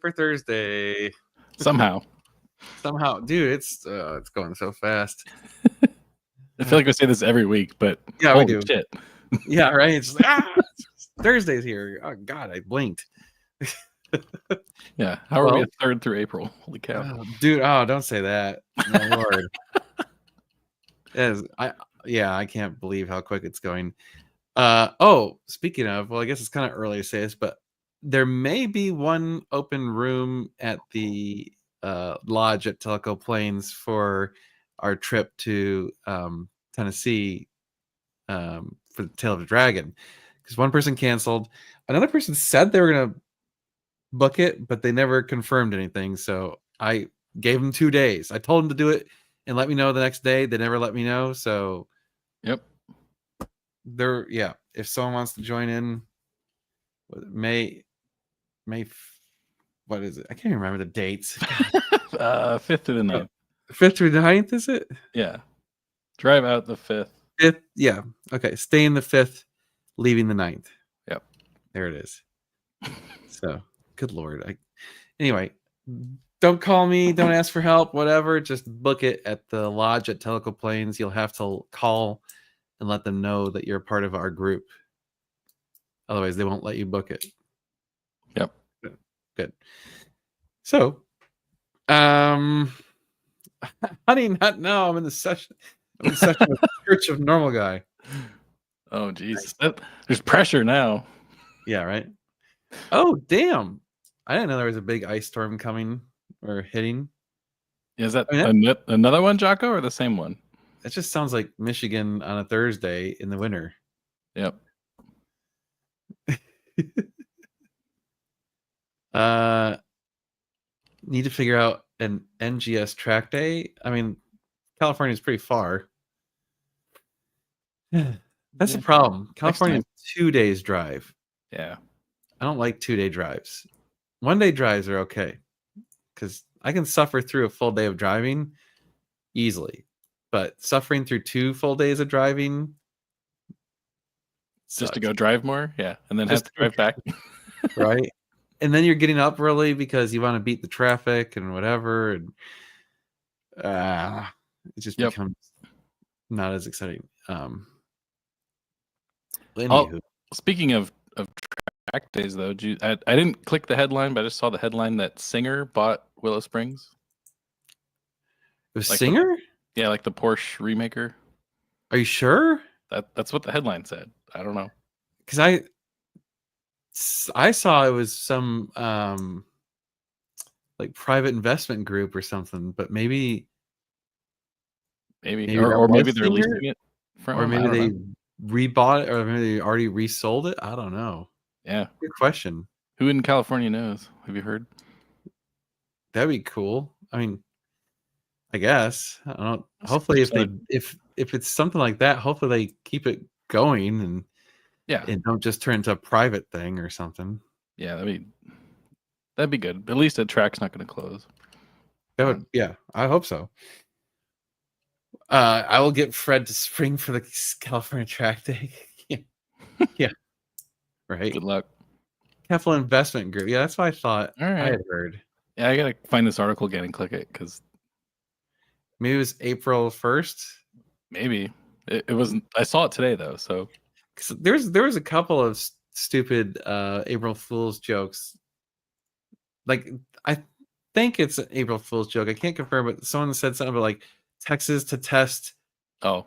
for Thursday. Somehow, dude, it's going so fast. I feel like we say this every week, but Yeah, holy we do. shit. Yeah, right. It's like, Thursday's here. Oh God, I blinked. Yeah, how are we Well, a third through April? Holy cow! dude. Oh, don't say that. My lord. I can't believe how quick it's going. Speaking of, well, I guess it's kind of early to say this, but there may be one open room at the lodge at Tellico Plains for our trip to Tennessee for the Tail of the Dragon, because one person canceled. Another person said they were gonna book it, but they never confirmed anything. So I gave them 2 days. I told them to do it and let me know the next day. They never let me know. So Yep. If someone wants to join in, May, what is it? I can't even remember the dates. 5th through the 9th. 5th through the 9th, is it? Yeah. Drive out the 5th. 5th, yeah. Okay, stay in the 5th, leaving the 9th. Yep. There it is. So, good Lord. Anyway, don't call me. Don't ask for help. Whatever. Just book it at the lodge at Tellico Plains. You'll have to call and let them know that you're part of our group. Otherwise, they won't let you book it. Yep. Good. So, honey, not now. I'm in the session. I'm in session with Church of Normal Guy. Oh, Jesus. There's pressure now. Yeah, right. Oh, damn. I didn't know there was a big ice storm coming or hitting. Is that another one, Jocko, or the same one? That just sounds like Michigan on a Thursday in the winter. Yep. Need to figure out an NGS track day. I mean, California is pretty far. That's the problem. California is 2 days drive. Yeah. I don't like 2-day drives. 1-day drives are okay because I can suffer through a full day of driving easily, but suffering through 2 full days of driving just to go drive more, yeah, and then just have to drive back, right? And then you're getting up early because you want to beat the traffic and whatever, and it just becomes not as exciting. Speaking of track days, though, I didn't click the headline, but I just saw the headline that Singer bought Willow Springs. It was Singer? Yeah, like the Porsche remaker. Are you sure? That's what the headline said. I don't know. Because I saw it was some like private investment group or something, but maybe or maybe they're leasing it from, or maybe they rebought it, or maybe they already resold it. I don't know. Yeah, good question. Who in California knows? Have you heard? That'd be cool. I mean, I guess I don't. Hopefully, if it's something like that, hopefully they keep it going and don't just turn into a private thing or something. Yeah, that'd be good. At least the track's not going to close. That would, yeah, I hope so. I will get Fred to spring for the California track day. Yeah, right. Good luck. Capital Investment Group. Yeah, that's what I thought. All right. I had heard. Yeah, I gotta find this article again and click it because maybe it was April 1st. Maybe it wasn't. I saw it today though, so there was a couple of stupid April Fool's jokes. Like, I think it's an April Fool's joke. I can't confirm, but someone said something about like Texas to test. Oh,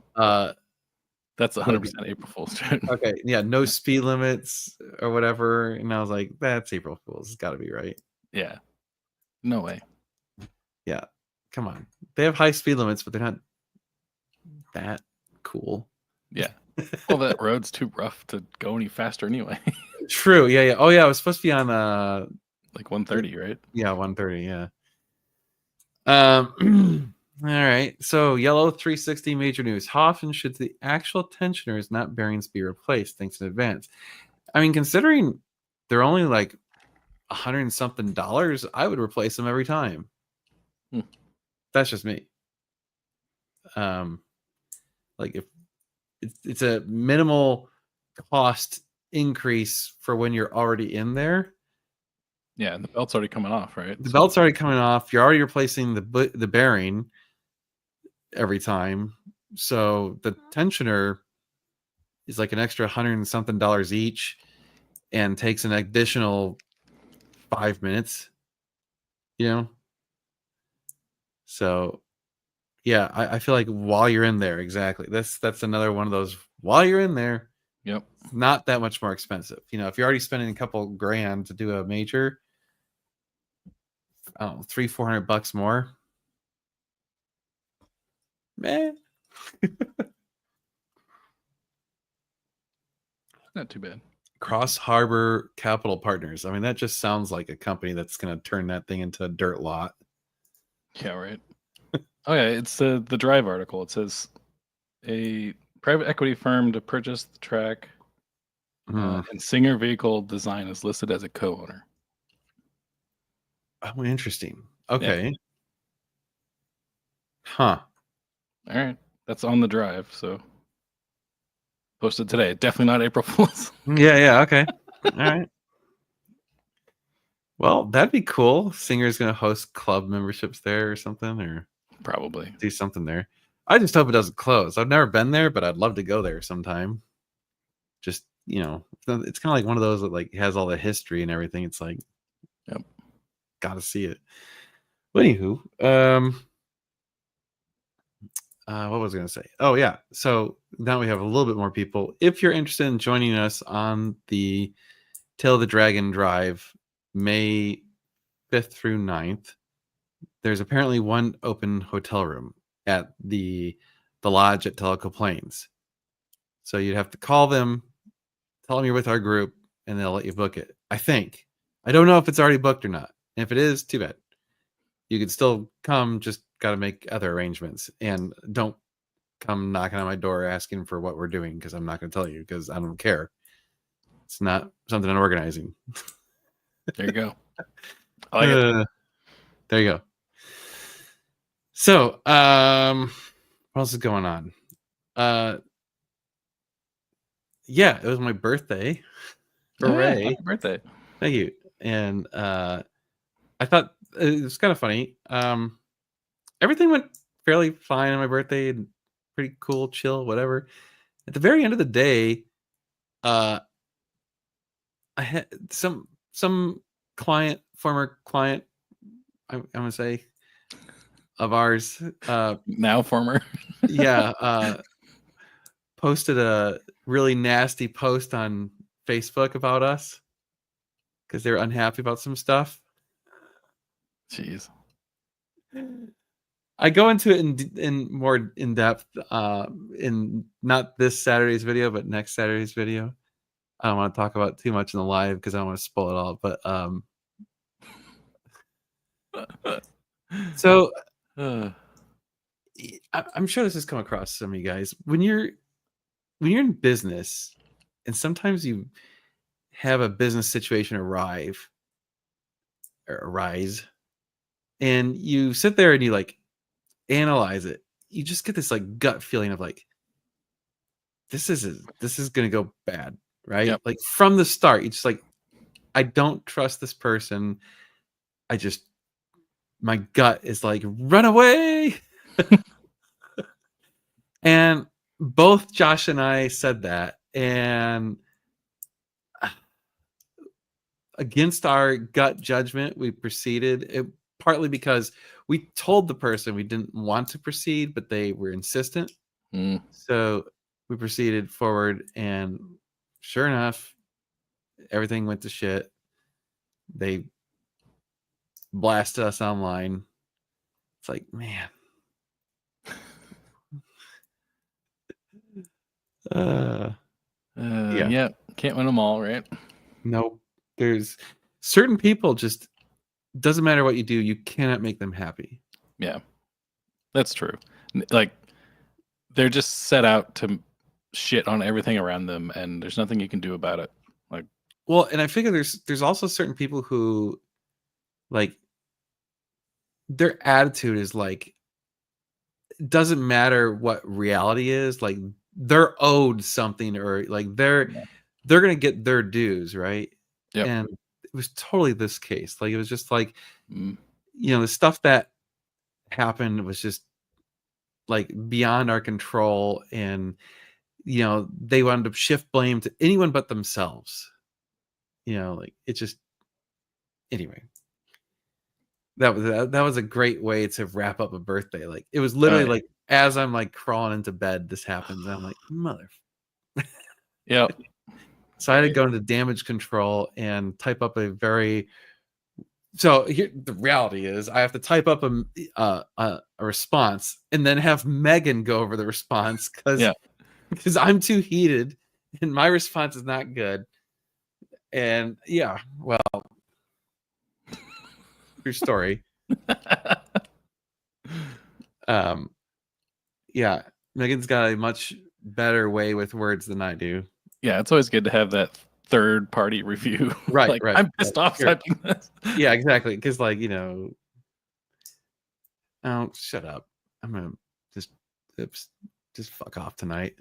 that's 100% April Fool's joke. Okay, yeah, no speed limits or whatever, and I was like, that's April Fool's. It's got to be right. Yeah, no way. Yeah, come on. They have high speed limits, but they're not that cool. Yeah. Well, that road's too rough to go any faster anyway. True. Yeah. Oh, yeah. It was supposed to be on like 130, right? Yeah, 130. Yeah. All right. So, Yellow 360 major news. How often should the actual tensioners, not bearings, be replaced? Thanks in advance. I mean, considering they're only like $100 and something, I would replace them every time. That's just me. Like, if it's a minimal cost increase for when you're already in there, Yeah, and the belt's already coming off, right? The belt's already coming off. You're already replacing the bearing every time. So the tensioner is like an extra $100 and something each, and takes an additional 5 minutes. You know, so yeah, I feel like while you're in there, exactly. That's another one of those. While you're in there, Yep. not that much more expensive. You know, if you're already spending a couple grand to do a major, I don't know, $300-400 more. Man, Not too bad. Cross Harbor Capital Partners. I mean, that just sounds like a company that's going to turn that thing into a dirt lot. Yeah, right. Oh yeah, it's the Drive article. It says a private equity firm to purchase the track, and Singer Vehicle Design is listed as a co-owner. Oh, interesting. Okay. Yeah. Huh. All right, that's on the Drive. So posted today. Definitely not April Fool's. Yeah. Okay. All right. Well, that'd be cool. Singer's gonna host club memberships there or something, or probably do something there. I just hope it doesn't close. I've never been there, but I'd love to go there sometime. Just, you know, it's kind of like one of those that like has all the history and everything. It's like, yep, gotta see it. But anywho, what was I gonna say? Oh yeah. So now we have a little bit more people. If you're interested in joining us on the Tail of the Dragon Drive, May 5th through 9th, there's apparently one open hotel room at the lodge at Tellico Plains. So you'd have to call them, tell them you're with our group, and they'll let you book it. I think. I don't know if it's already booked or not. And if it is, too bad. You could still come, just got to make other arrangements. And don't come knocking on my door asking for what we're doing, because I'm not going to tell you, because I don't care. It's not something I'm organizing. There you go. I like it. There you go. So, what else is going on? Yeah, it was my birthday. Hooray. Happy birthday. Thank you. And I thought it was kind of funny. Everything went fairly fine on my birthday, and pretty cool, chill, whatever. At the very end of the day, I had some former client, I'm gonna say, of ours, now former, posted a really nasty post on Facebook about us because they were unhappy about some stuff. Jeez. I go into it in more in depth in not this Saturday's video, but next Saturday's video. I don't want to talk about too much in the live because I don't want to spoil it all. But so I'm sure this has come across some of you guys when you're in business, and sometimes you have a business situation arise, and you sit there and you like analyze it. You just get this like gut feeling of like, this is gonna go bad, right? Yep. Like from the start, you just like, I don't trust this person. My gut is like, run away. And both Josh and I said that, and against our gut judgment, we proceeded. Partly because we told the person we didn't want to proceed, but they were insistent. So we proceeded forward, and sure enough, everything went to shit. They blasted us online. It's like, man. Yeah, can't win them all, right? Nope. There's certain people, just doesn't matter what you do, you cannot make them happy. Yeah, that's true. Like, they're just set out to shit on everything around them, and there's nothing you can do about it. Like, well, and I figure there's also certain people who, like, their attitude is like, it doesn't matter what reality is, like they're owed something, or like they're gonna get their dues, right? Yep. And was totally this case. Like it was just like, Mm. the stuff that happened was just like beyond our control, and they wound up shift blame to anyone but themselves. Like it just anyway. That was a great way to wrap up a birthday. Like it was literally like as I'm like crawling into bed, this happens. And I'm like, mother. Yeah. So I had to go into damage control and type up a very. So here, the reality is, I have to type up a response and then have Megan go over the response because I'm too heated and my response is not good. And yeah, well, true story. Yeah, Megan's got a much better way with words than I do. Yeah, it's always good to have that third party review. Right, like, right. I'm pissed off typing this. Yeah, exactly. Because like, oh, shut up. I'm gonna just fuck off tonight.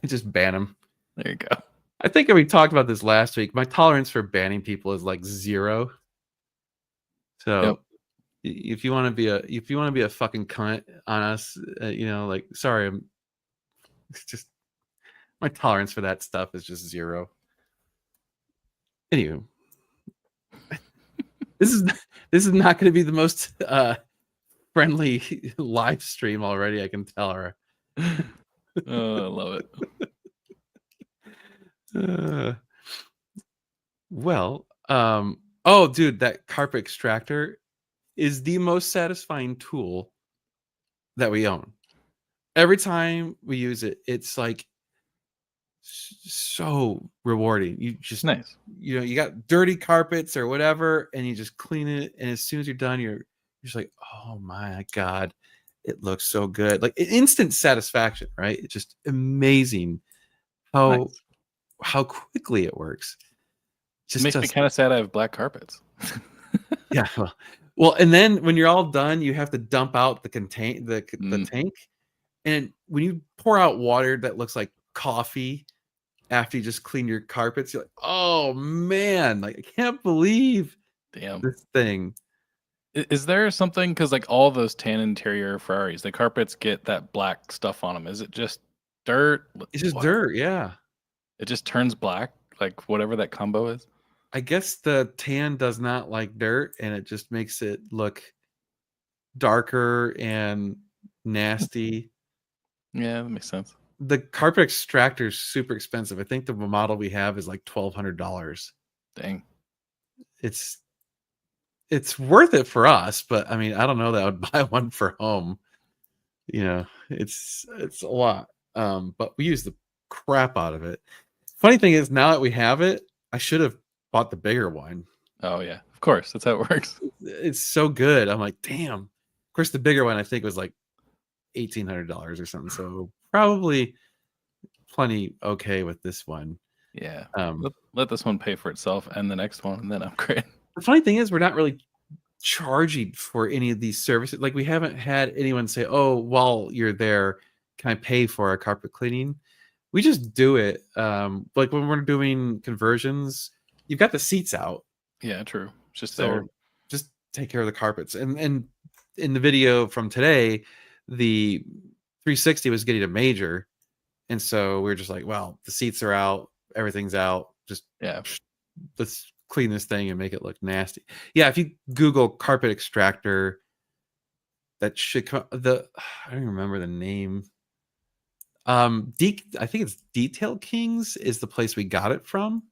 Just ban him. There you go. I think we talked about this last week. My tolerance for banning people is like 0. So if you want to be a fucking cunt on us, like sorry, it's just my tolerance for that stuff is just 0. Anywho, this is not going to be the most friendly live stream already. I can tell her. Oh, I love it. Well, oh, dude, that carpet extractor is the most satisfying tool that we own. Every time we use it, it's like so rewarding. You just nice. You got dirty carpets or whatever, and you just clean it, and as soon as you're done, you're just like, oh my god, it looks so good. Like instant satisfaction, right? It's just amazing how quickly it works. Just makes me kind of sad I have black carpets. Yeah. Well, and then when you're all done, you have to dump out the tank. And when you pour out water that looks like coffee after you just clean your carpets, you're like, oh man, like I can't believe this thing. Is there something, because like all those tan interior Ferraris, the carpets get that black stuff on them. Is it just dirt? It's just dirt, yeah. It just turns black, like whatever that combo is. I guess the tan does not like dirt, and it just makes it look darker and nasty. Yeah, that makes sense. The carpet extractor is super expensive. I think the model we have is like $1,200. Dang. It's worth it for us, but I mean, I don't know that I would buy one for home. It's a lot. But we use the crap out of it. Funny thing is, now that we have it, I should have bought the bigger one. Oh yeah, of course, that's how it works. It's so good. I'm like, damn. Of course, the bigger one I think was like $1,800 or something. So probably plenty okay with this one. Yeah. Let this one pay for itself and the next one, and then upgrade. The funny thing is, we're not really charging for any of these services. Like we haven't had anyone say, "Oh, while you're there, can I pay for a carpet cleaning?" We just do it. Like when we're doing conversions, you've got the seats out. Yeah, true. Just there. Just take care of the carpets. And in the video from today, the 360 was getting a major, and so we're just like, well, the seats are out, everything's out. Just let's clean this thing and make it look nasty. Yeah, if you Google carpet extractor, that should come. I don't even remember the name. I think it's Detail Kings is the place we got it from.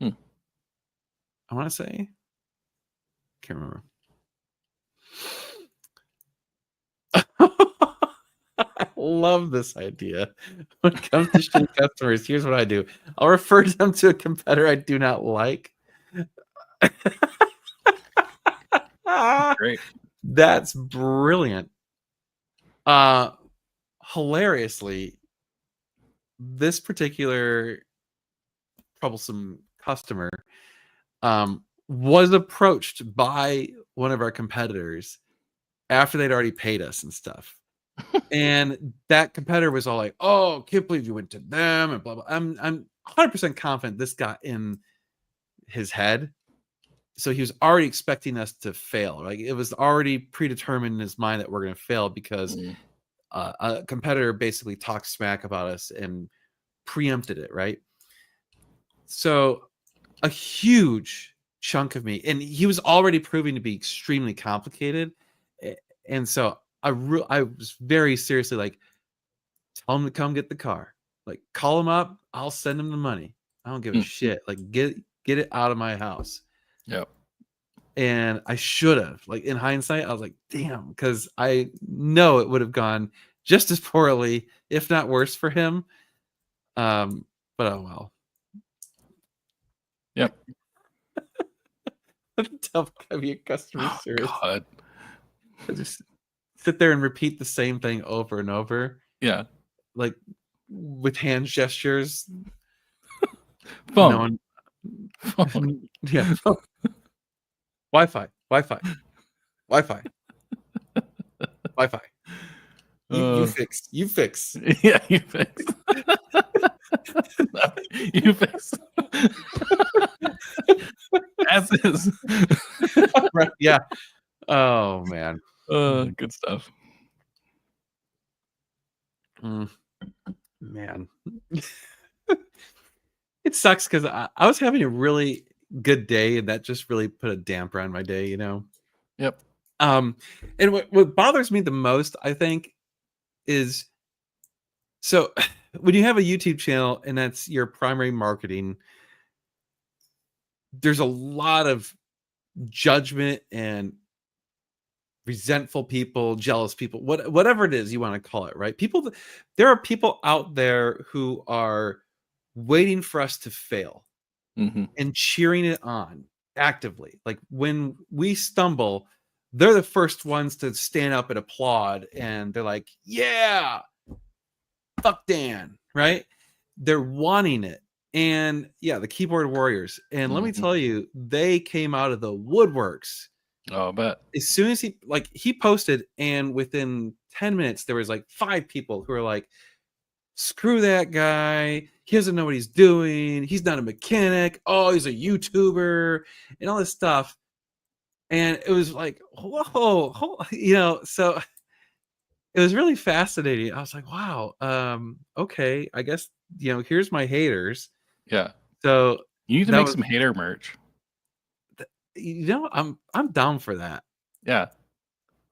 I want to say, can't remember. I love this idea. When it comes to shitty customers, here's what I do. I'll refer them to a competitor I do not like. Great. That's brilliant. Hilariously, this particular troublesome customer was approached by one of our competitors after they'd already paid us and stuff. And that competitor was all like, "Oh, can't believe you went to them," and blah blah. 100% confident this got in his head. So he was already expecting us to fail. Like it was already predetermined in his mind that we're going to fail because a competitor basically talked smack about us and preempted it, right? So a huge chunk of me, and he was already proving to be extremely complicated. And so I was very seriously like, tell him to come get the car. Like, call him up. I'll send him the money. I don't give a shit. Like, get it out of my house. Yep. And I should have. Like, in hindsight, I was like, damn, because I know it would have gone just as poorly, if not worse, for him. But oh well. Yep. Tell your customer service. God. I just sit there and repeat the same thing over and over. Yeah. Like with hand gestures. Phone. Phone. Yeah. Phone. Wi-Fi. You fix. Yeah, you fix. No, you fix. As is. Right. Yeah. Oh man. Good stuff. Man. It sucks because I was having a really good day, and that just really put a damper on my day, you know? Yep. And what bothers me the most, I think, is so when you have a YouTube channel and that's your primary marketing, there's a lot of judgment and resentful people, jealous people, whatever it is you want to call it, right? There are people out there who are waiting for us to fail and cheering it on actively. Like when we stumble, they're the first ones to stand up and applaud, and they're like, yeah, fuck Dan, right? They're wanting it. And yeah, the keyboard warriors. And let me tell you, they came out of the woodworks. Oh, I bet. As soon as he posted, and within 10 minutes, there was like 5 people who were like, screw that guy. He doesn't know what he's doing. He's not a mechanic. Oh, he's a YouTuber and all this stuff. And it was like, whoa, you know, so it was really fascinating. I was like, wow, okay, I guess, you know, here's my haters. Yeah. So you need to make some hater merch. You know, I'm down for that. Yeah.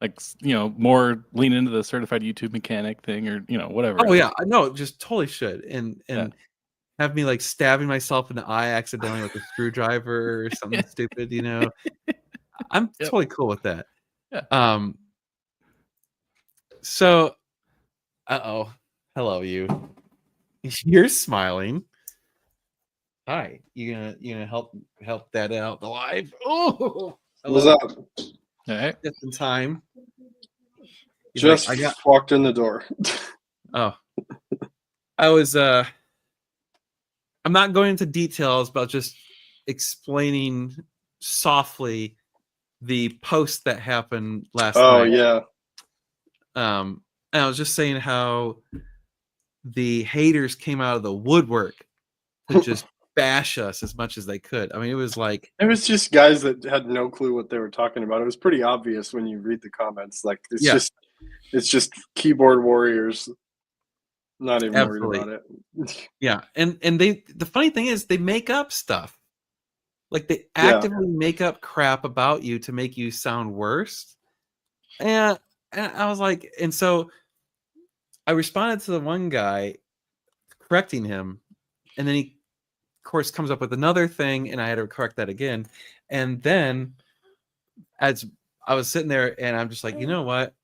Like, you know, more lean into the certified YouTube mechanic thing, or, you know, whatever. Oh yeah, no, just totally should. And have me like stabbing myself in the eye accidentally with a screwdriver or something stupid, you know. I'm totally cool with that. Yeah. So hello, you. You're smiling. Hi. You gonna help that out live? Oh, what's up? All right. Just in time. Just walked in the door. Oh, I was. I'm not going into details, but just explaining softly the post that happened last night. Oh yeah. And I was just saying how the haters came out of the woodwork to just bash us as much as they could. I mean, it was just guys that had no clue what they were talking about. It was pretty obvious when you read the comments. Like it's just keyboard warriors. Not even worried about it. Yeah, and the funny thing is they make up stuff. Like they actively make up crap about you to make you sound worse. And I was like, and so I responded to the one guy correcting him, and then he of course comes up with another thing, and I had to correct that again. And then as I was sitting there, and I'm just like, you know what?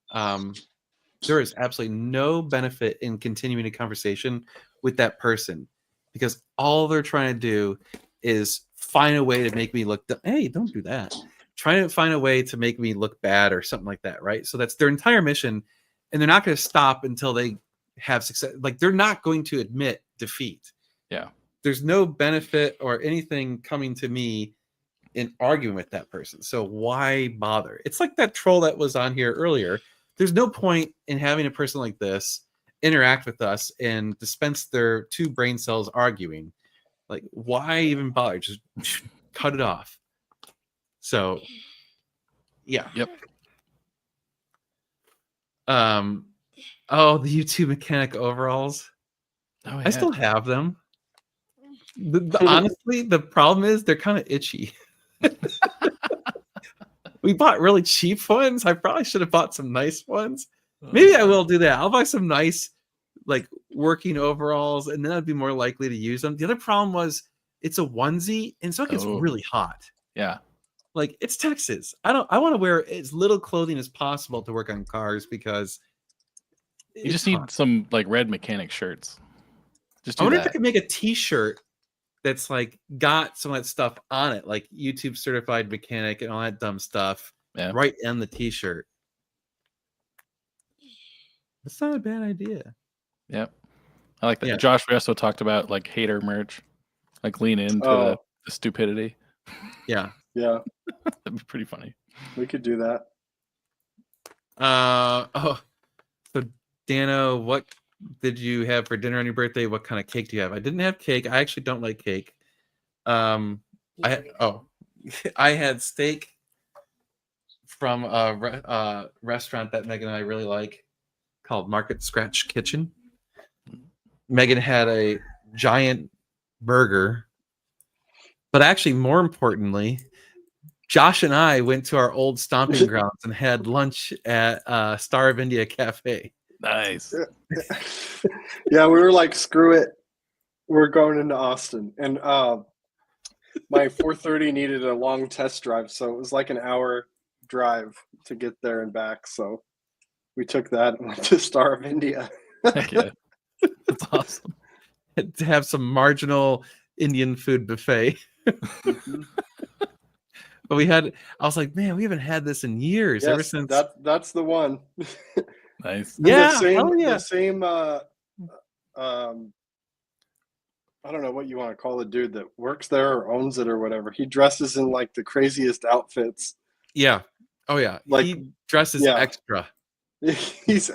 There is absolutely no benefit in continuing a conversation with that person, because all they're trying to do is find a way to make me look. Hey, don't do that. Trying to find a way to make me look bad or something like that, right? So that's their entire mission, and they're not going to stop until they have success. Like they're not going to admit defeat. Yeah. There's no benefit or anything coming to me in arguing with that person. So why bother? It's like that troll that was on here earlier. There's no point in having a person like this interact with us and dispense their 2 brain cells arguing. Like, why even bother? Just cut it off. So, yeah. Yep. Oh, the YouTube mechanic overalls. Oh, yeah. I still have them. Honestly, the problem is they're kind of itchy. We bought really cheap ones. I probably should have bought some nice ones. Maybe I will do that. I'll buy some nice, like, working overalls, and then I'd be more likely to use them. The other problem was it's a onesie, and so it gets really hot. Yeah. Like, it's Texas. I want to wear as little clothing as possible to work on cars because you just need some like red mechanic shirts. Just I wonder if I could make a t-shirt that's like got some of that stuff on it, like YouTube certified mechanic and all that dumb stuff, right in the t-shirt. That's not a bad idea. Yep. I like that. Yeah. Josh Resto talked about like hater merch, like lean into the stupidity. Yeah. Yeah. That'd be pretty funny. We could do that. So Dano, what did you have for dinner on your birthday? What kind of cake do you have? I didn't have cake. I actually don't like cake. I had steak from a restaurant that Megan and I really like called Market Scratch Kitchen. Megan had a giant burger, but actually more importantly, Josh and I went to our old stomping grounds and had lunch at Star of India Cafe. Nice. Yeah, we were like, screw it. We're going into Austin. And my 430 needed a long test drive, so it was like an hour drive to get there and back. So we took that and went to Star of India. Heck yeah. That's awesome. To have some marginal Indian food buffet. But I was like, man, we haven't had this in years. Yes, ever since that's the one. Nice. Yeah. The same I don't know what you want to call the dude that works there or owns it or whatever. He dresses in like the craziest outfits. Yeah. Oh yeah. Like, he dresses extra. He's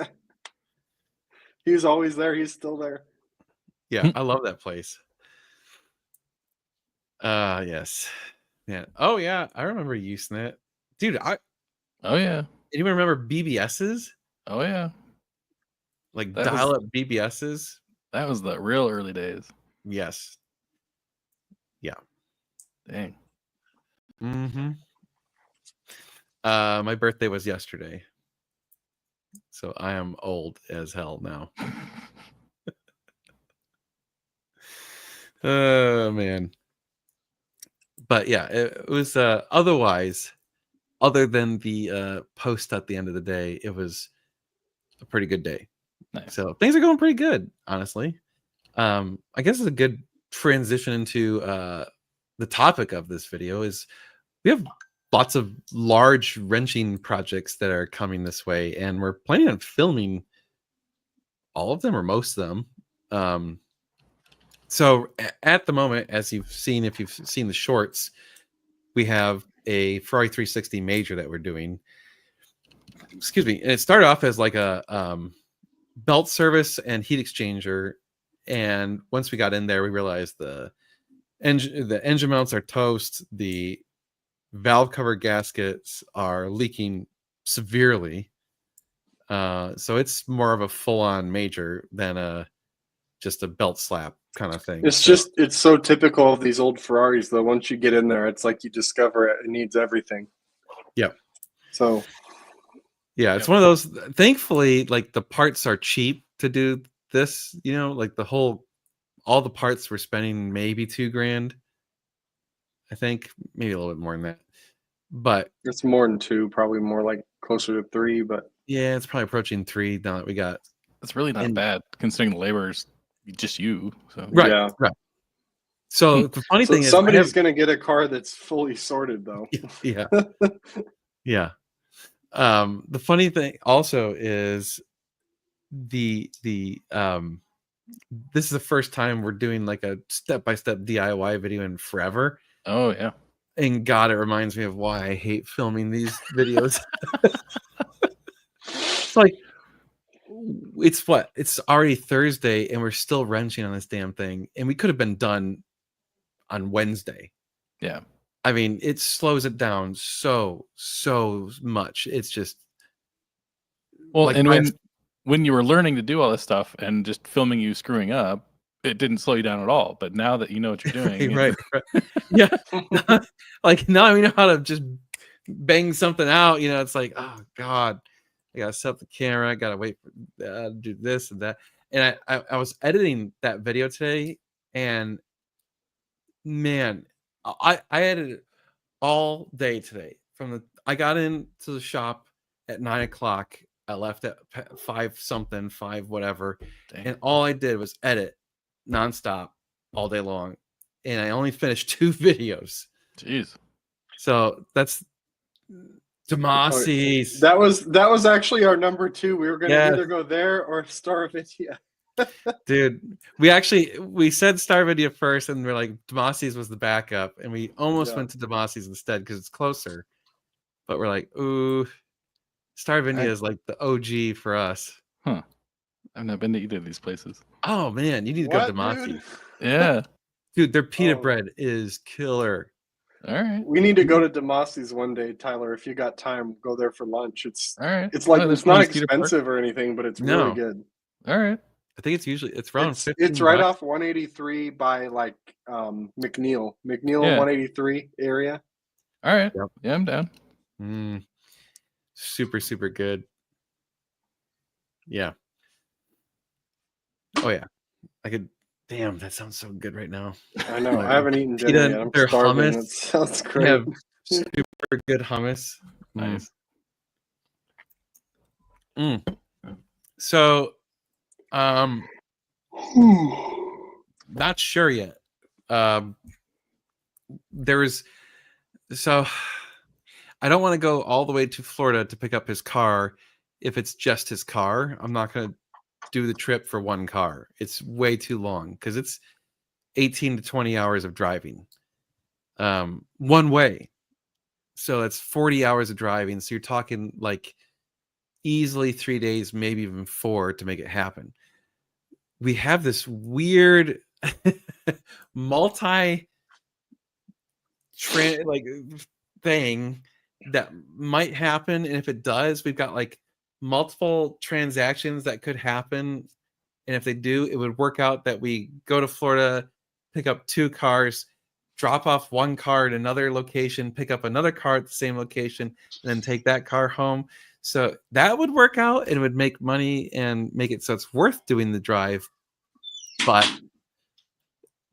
always there. He's still there. Yeah, I love that place. Yes. Yeah. Oh yeah, I remember Usenet. Dude, Oh yeah. Anyone remember BBSs? Oh yeah. Like dial-up BBSs? That was the real early days. Yes. Yeah. Dang. Mm-hmm. My birthday was yesterday. So I am old as hell now. Oh man. But yeah, it was otherwise, other than the post at the end of the day, it was a pretty good day. Nice. So things are going pretty good, honestly. I guess it's a good transition into the topic of this video is we have lots of large wrenching projects that are coming this way, and we're planning on filming all of them or most of them. So at the moment, as you've seen, if you've seen the shorts, we have a Ferrari 360 Major that we're doing. Excuse me. And it started off as like a belt service and heat exchanger. And once we got in there, we realized the engine mounts are toast. The valve cover gaskets are leaking severely. So it's more of a full-on Major than just a belt slap kind of thing. It's so typical of these old Ferraris though. Once you get in there, it's like you discover it needs everything. Yep. So yeah, it's one of those, thankfully, like the parts are cheap to do this, like all the parts we're spending maybe $2,000. I think maybe a little bit more than that. But it's more than 2, probably more like closer to 3, but yeah, it's probably approaching 3 now that we got. It's really not bad considering the labor's just you. So right, yeah. Right. So the funny thing is somebody's going to get a car that's fully sorted though. Yeah. Yeah. The funny thing also is this is the first time we're doing like a step-by-step DIY video in forever. Oh yeah. And God, it reminds me of why I hate filming these videos. It's like, it's already Thursday and we're still wrenching on this damn thing. And we could have been done on Wednesday. Yeah. I mean, it slows it down so much. It's just Well, like and when you were learning to do all this stuff and just filming you screwing up, it didn't slow you down at all. But now that you know what you're doing, right. Yeah. Like now we know how to just bang something out. You know, it's like, oh God, I gotta set up the camera. I gotta wait for do this and that. And I was editing that video today, and man, I edited all day today. I got into the shop at 9:00. I left at 5 whatever, Dang. and all I did was edit nonstop all day long, and I only finished 2 videos. Jeez. So that's Demasi's. That was actually our number 2. We were going to Yeah. either go there or Star Video. Dude, we said Star Video first, and we're like Demasi's was the backup, and we almost went to Demasi's instead because it's closer. But we're like, ooh, Star Video is like the OG for us. Huh. I've not been to either of these places. Oh man, you need to go to Demasi's. Yeah. Dude, their pita bread is killer. All right. We need to go to Demasi's one day, Tyler. If you got time, go there for lunch. It's All right. it's like Oh, it's not there's Cedar Park? expensive or anything, but it's No. really good. All right. I think it's around It's 15 right bucks. off 183 by like McNeil Yeah. 183 area. All right. Yep. Yeah, I'm down. Super good. Yeah. Oh yeah. I could. Damn, that sounds so good right now. I know. Like, I haven't eaten dinner pita, yet. I'm their starving. hummus. It sounds They great. have super good hummus. Nice. So, not sure yet. I don't want to go all the way to Florida to pick up his car if it's just his car. I'm not going to do the trip for one car. It's way too long because it's 18 to 20 hours of driving one way. So that's 40 hours of driving. So you're talking like easily 3 days, maybe even 4 to make it happen. We have this weird multi thing that might happen, and if it does, we've got like multiple transactions that could happen, and if they do, it would work out that we go to Florida, pick up 2 cars, drop off 1 car at another location, pick up another car at the same location, and then take that car home. So that would work out and it would make money and make it so it's worth doing the drive. But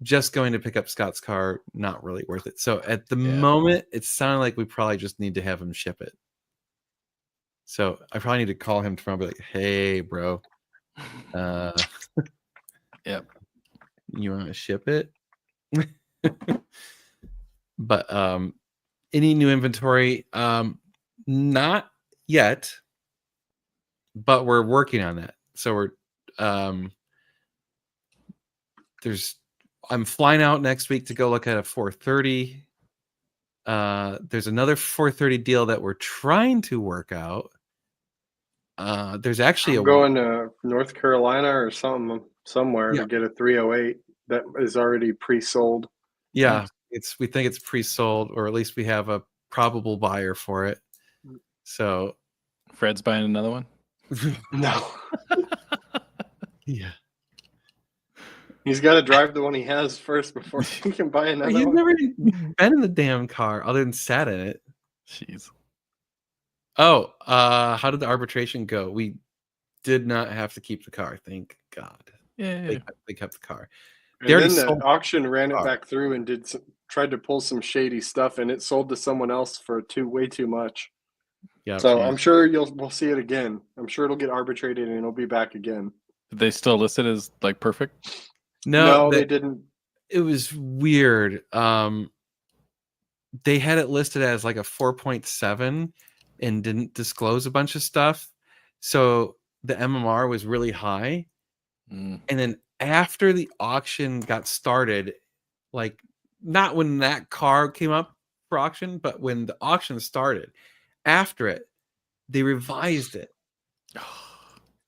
just going to pick up Scott's car, not really worth it. So at the moment, it sounded like we probably just need to have him ship it. So I probably need to call him tomorrow and be like, hey, bro. Yep. You want to ship it? But any new inventory? Not yet, but we're working on that. So we're I'm flying out next week to go look at a 430. There's another 430 deal that we're trying to work out. There's actually I'm going to North Carolina or somewhere to get a 308 that is already pre-sold. Yeah, we think it's pre-sold, or at least we have a probable buyer for it. So Fred's buying another one? No. Yeah. He's got to drive the one he has first before he can buy another You've one. never been in the damn car other than sat in it. Jeez. Oh, how did the arbitration go? We did not have to keep the car, thank God. Yeah. They kept the car. And then the auction ran it back through and tried to pull some shady stuff, and it sold to someone else for way too much. Yeah. So I'm sure we'll see it again. I'm sure it'll get arbitrated and it'll be back again. Did they still list it as like perfect? No, they didn't. It was weird. They had it listed as like a 4.7 and didn't disclose a bunch of stuff. So the MMR was really high. And then after the auction got started, like not when that car came up for auction, but when the auction started, after it, they revised it.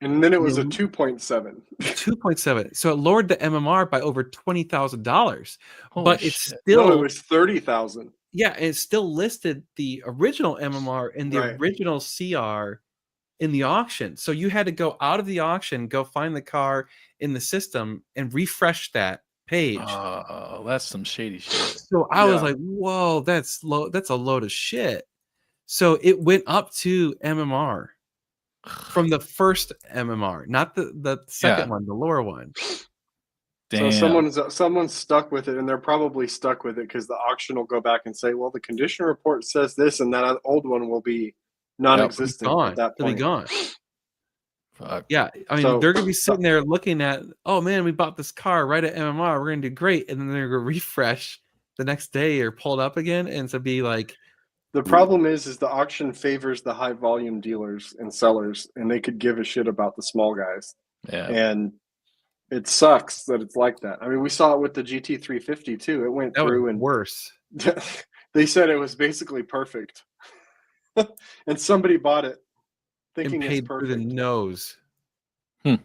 And then it was a 2.7. 2.7. So it lowered the MMR by over $20,000. Holy But it's shit. still No, it was 30,000. yeah, it still listed the original MMR and the Right. original CR in the auction. So you had to go out of the auction, go find the car in the system and refresh that page. That's some shady shit. So I was Yeah. like, whoa, that's a load of shit. So it went up to MMR from the first MMR, not the second one, the lower one. Damn. So someone's stuck with it, and they're probably stuck with it because the auction will go back and say, well, the condition report says this, and that old one will be non-existent Gone. at that It'll be point. gone. Fuck. Yeah, I mean, So- they're gonna be sitting there looking at, oh man, we bought this car right at MMR, we're gonna do great, and then they're gonna refresh the next day or pull it up again, and to be like, The problem is the auction favors the high volume dealers and sellers, and they could give a shit about the small guys. Yeah. And it sucks that it's like that. I mean, we saw it with the GT350 too. It went that was through and worse. they said it was basically perfect. And somebody bought it And thinking paid it's through the perfect. nose. Hmm.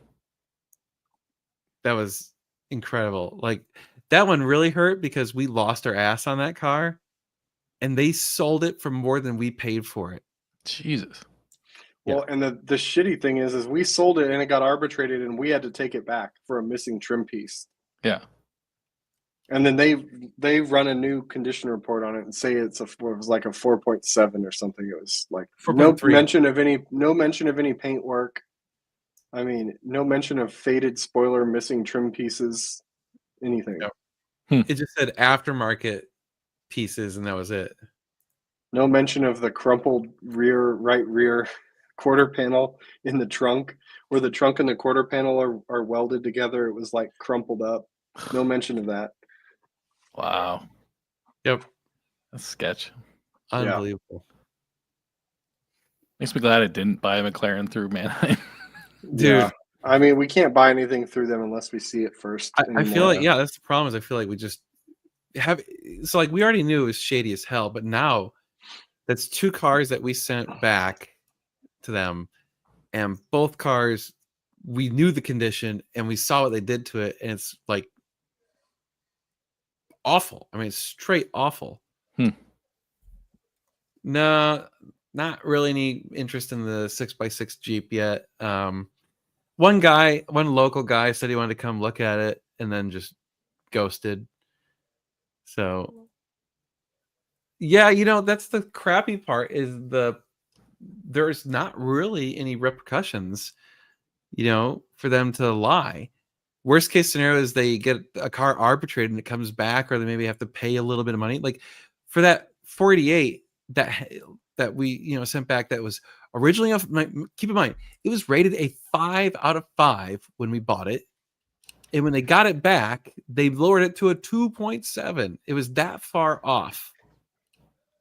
That was incredible. Like that one really hurt because we lost our ass on that car, and they sold it for more than we paid for it. Jesus. Well, and the shitty thing is we sold it and it got arbitrated and we had to take it back for a missing trim piece. Yeah. And then they run a new condition report on it and say it was like a 4.7 or something. It was like no 4.3. mention of any paint work. I mean, no mention of faded spoiler, missing trim pieces, anything. Yep. It just said aftermarket pieces, and that was it. No mention of the crumpled right rear quarter panel in the trunk, where the trunk and the quarter panel are welded together. It was like crumpled up. No mention of that. Wow. Yep. That's sketch. Unbelievable. Makes me glad I didn't buy a McLaren through Manheim. Dude. Yeah. I mean, we can't buy anything through them unless we see it first. I feel like, yeah, that's the problem is I feel like we just have, so like we already knew it was shady as hell, but now that's two cars that we sent back to them, and both cars, we knew the condition and we saw what they did to it, and it's like awful. I mean, it's straight awful. No, not really any interest in the 6x6 Jeep yet. One local guy said he wanted to come look at it and then just ghosted. So yeah, that's the crappy part is there's not really any repercussions, for them to lie. Worst case scenario is they get a car arbitrated and it comes back, or they maybe have to pay a little bit of money. Like for that 488 that we sent back, that was originally keep in mind it was rated a 5 out of 5 when we bought it, and when they got it back they lowered it to a 2.7. It was that far off.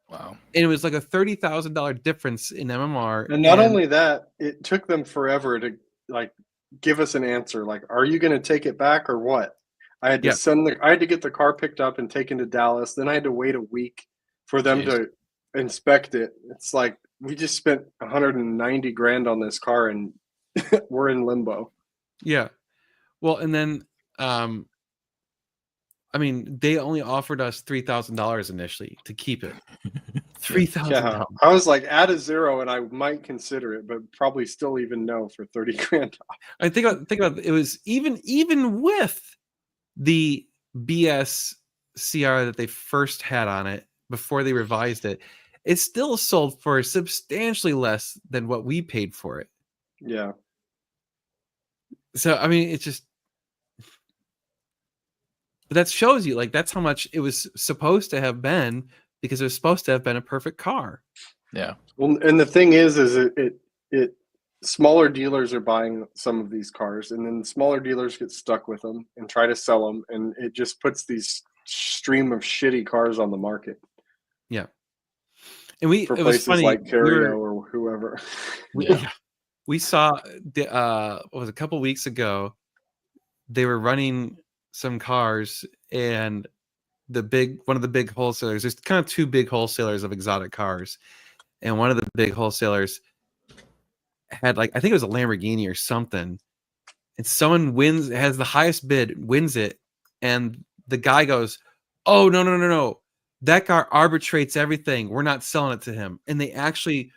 Wow. And it was like a $30,000 difference in MMR. And not only that, it took them forever to like give us an answer. Like, are you going to take it back or what? I had to I had to get the car picked up and taken to Dallas. Then I had to wait a week for them to inspect it. It's like we just spent 190 grand on this car and we're in limbo. Yeah. Well, and then I mean, they only offered us $3,000 initially to keep it. $3,000. Yeah, I was like, add a zero, and I might consider it, but probably still even no for 30 grand. I think about it was even with the BS CR that they first had on it before they revised it, it still sold for substantially less than what we paid for it. Yeah. So I mean, it's just. But that shows you, like, that's how much it was supposed to have been, because it was supposed to have been a perfect car. Yeah. Well, and the thing is it smaller dealers are buying some of these cars, and then smaller dealers get stuck with them and try to sell them, and it just puts these stream of shitty cars on the market. Yeah. And it was places funny, like Cario or whoever. We saw what was a couple weeks ago, they were running some cars, and one of the big wholesalers, there's kind of two big wholesalers of exotic cars, and one of the big wholesalers had like, I think it was a Lamborghini or something, and someone has the highest bid, wins it, and the guy goes, "Oh, no. That car arbitrates everything. We're not selling it to him." And they actually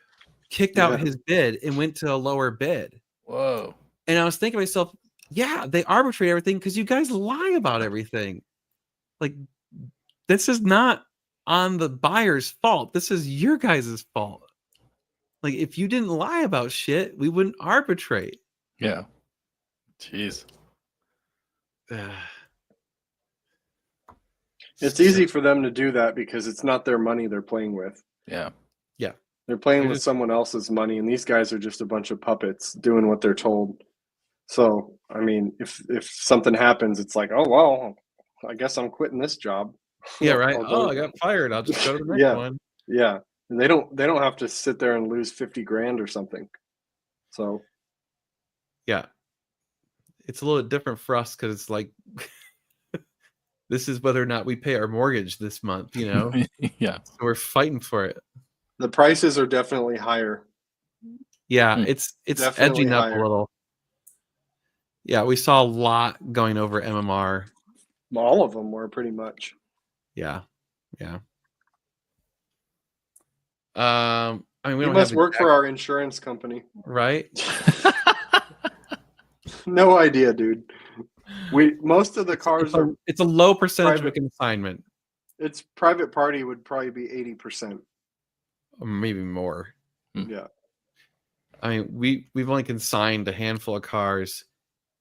kicked out his bid and went to a lower bid. Whoa. And I was thinking to myself, yeah, they arbitrate everything because you guys lie about everything. Like, this is not on the buyer's fault. This is your guys' fault. Like, if you didn't lie about shit, we wouldn't arbitrate. Yeah. Jeez. It's easy for them to do that because it's not their money they're playing with. Yeah. They're playing with someone else's money, and these guys are just a bunch of puppets doing what they're told. So, I mean, if something happens, it's like, oh well, I guess I'm quitting this job. Yeah, right. I got fired. I'll just go to the next one. Yeah, and they don't have to sit there and lose 50 grand or something. So, yeah, it's a little different for us because it's like this is whether or not we pay our mortgage this month. Yeah. So we're fighting for it. The prices are definitely higher. Yeah, it's Definitely edging up higher. a little. Yeah, we saw a lot going over MMR. All of them were pretty much. Yeah. I mean, we You don't must have work for our insurance company. right? No idea, dude. Most of the cars are It's a low percentage of a private. consignment, It's private party would probably be 80%. or maybe more. Yeah. I mean, we've only consigned a handful of cars,